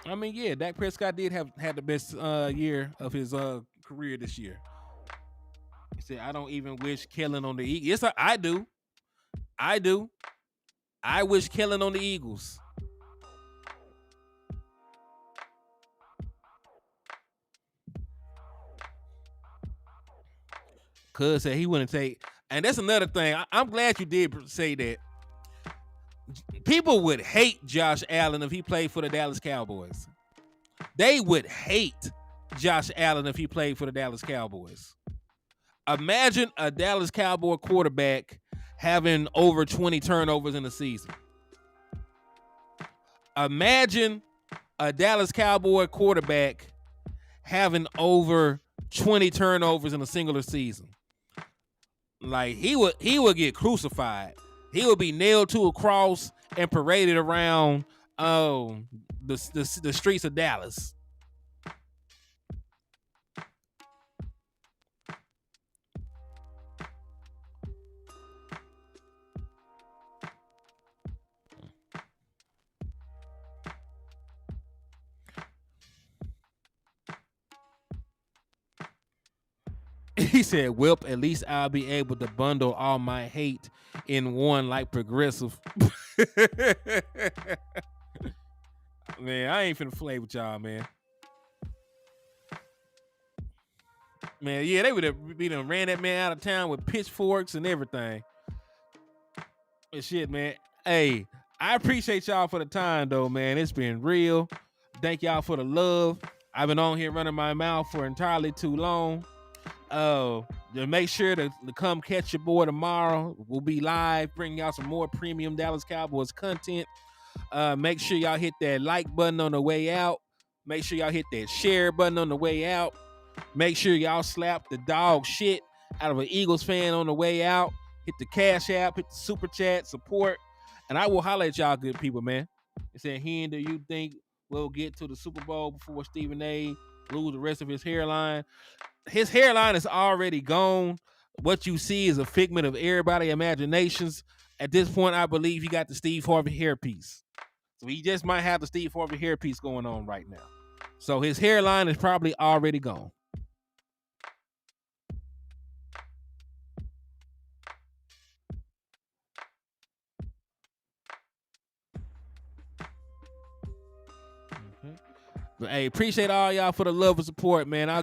I mean, yeah, Dak Prescott did had the best year of his career this year. He said, "I don't even wish Kellen on the Eagles." Yes, I do. I do. I wish Kellen on the Eagles. Cuz said he wouldn't take, and that's another thing. I'm glad you did say that. People would hate Josh Allen if he played for the Dallas Cowboys. They would hate Josh Allen if he played for the Dallas Cowboys. Imagine a Dallas Cowboy quarterback having over 20 turnovers in a season. Imagine a Dallas Cowboy quarterback having over 20 turnovers in a singular season. Like he would get crucified. He would be nailed to a cross and paraded around the streets of Dallas. He said, "Whip, at least I'll be able to bundle all my hate in one like Progressive." Man, I ain't finna play with y'all, man. Man, yeah, they would have ran that man out of town with pitchforks and everything. And shit, man. Hey, I appreciate y'all for the time, though, man. It's been real. Thank y'all for the love. I've been on here running my mouth for entirely too long. Just make sure to come catch your boy tomorrow. We'll be live, bringing y'all some more premium Dallas Cowboys content. Make sure y'all hit that like button on the way out. Make sure y'all hit that share button on the way out. Make sure y'all slap the dog shit out of an Eagles fan on the way out. Hit the Cash App, hit the Super Chat, support. And I will holler at y'all good people, man. They said, Hen, do you think we'll get to the Super Bowl before Stephen A lose the rest of his hairline? His hairline is already gone. What you see is a figment of everybody's imaginations. At this point, I believe he got the Steve Harvey hairpiece. So he just might have the Steve Harvey hairpiece going on right now. So his hairline is probably already gone. But hey, appreciate all y'all for the love and support, man.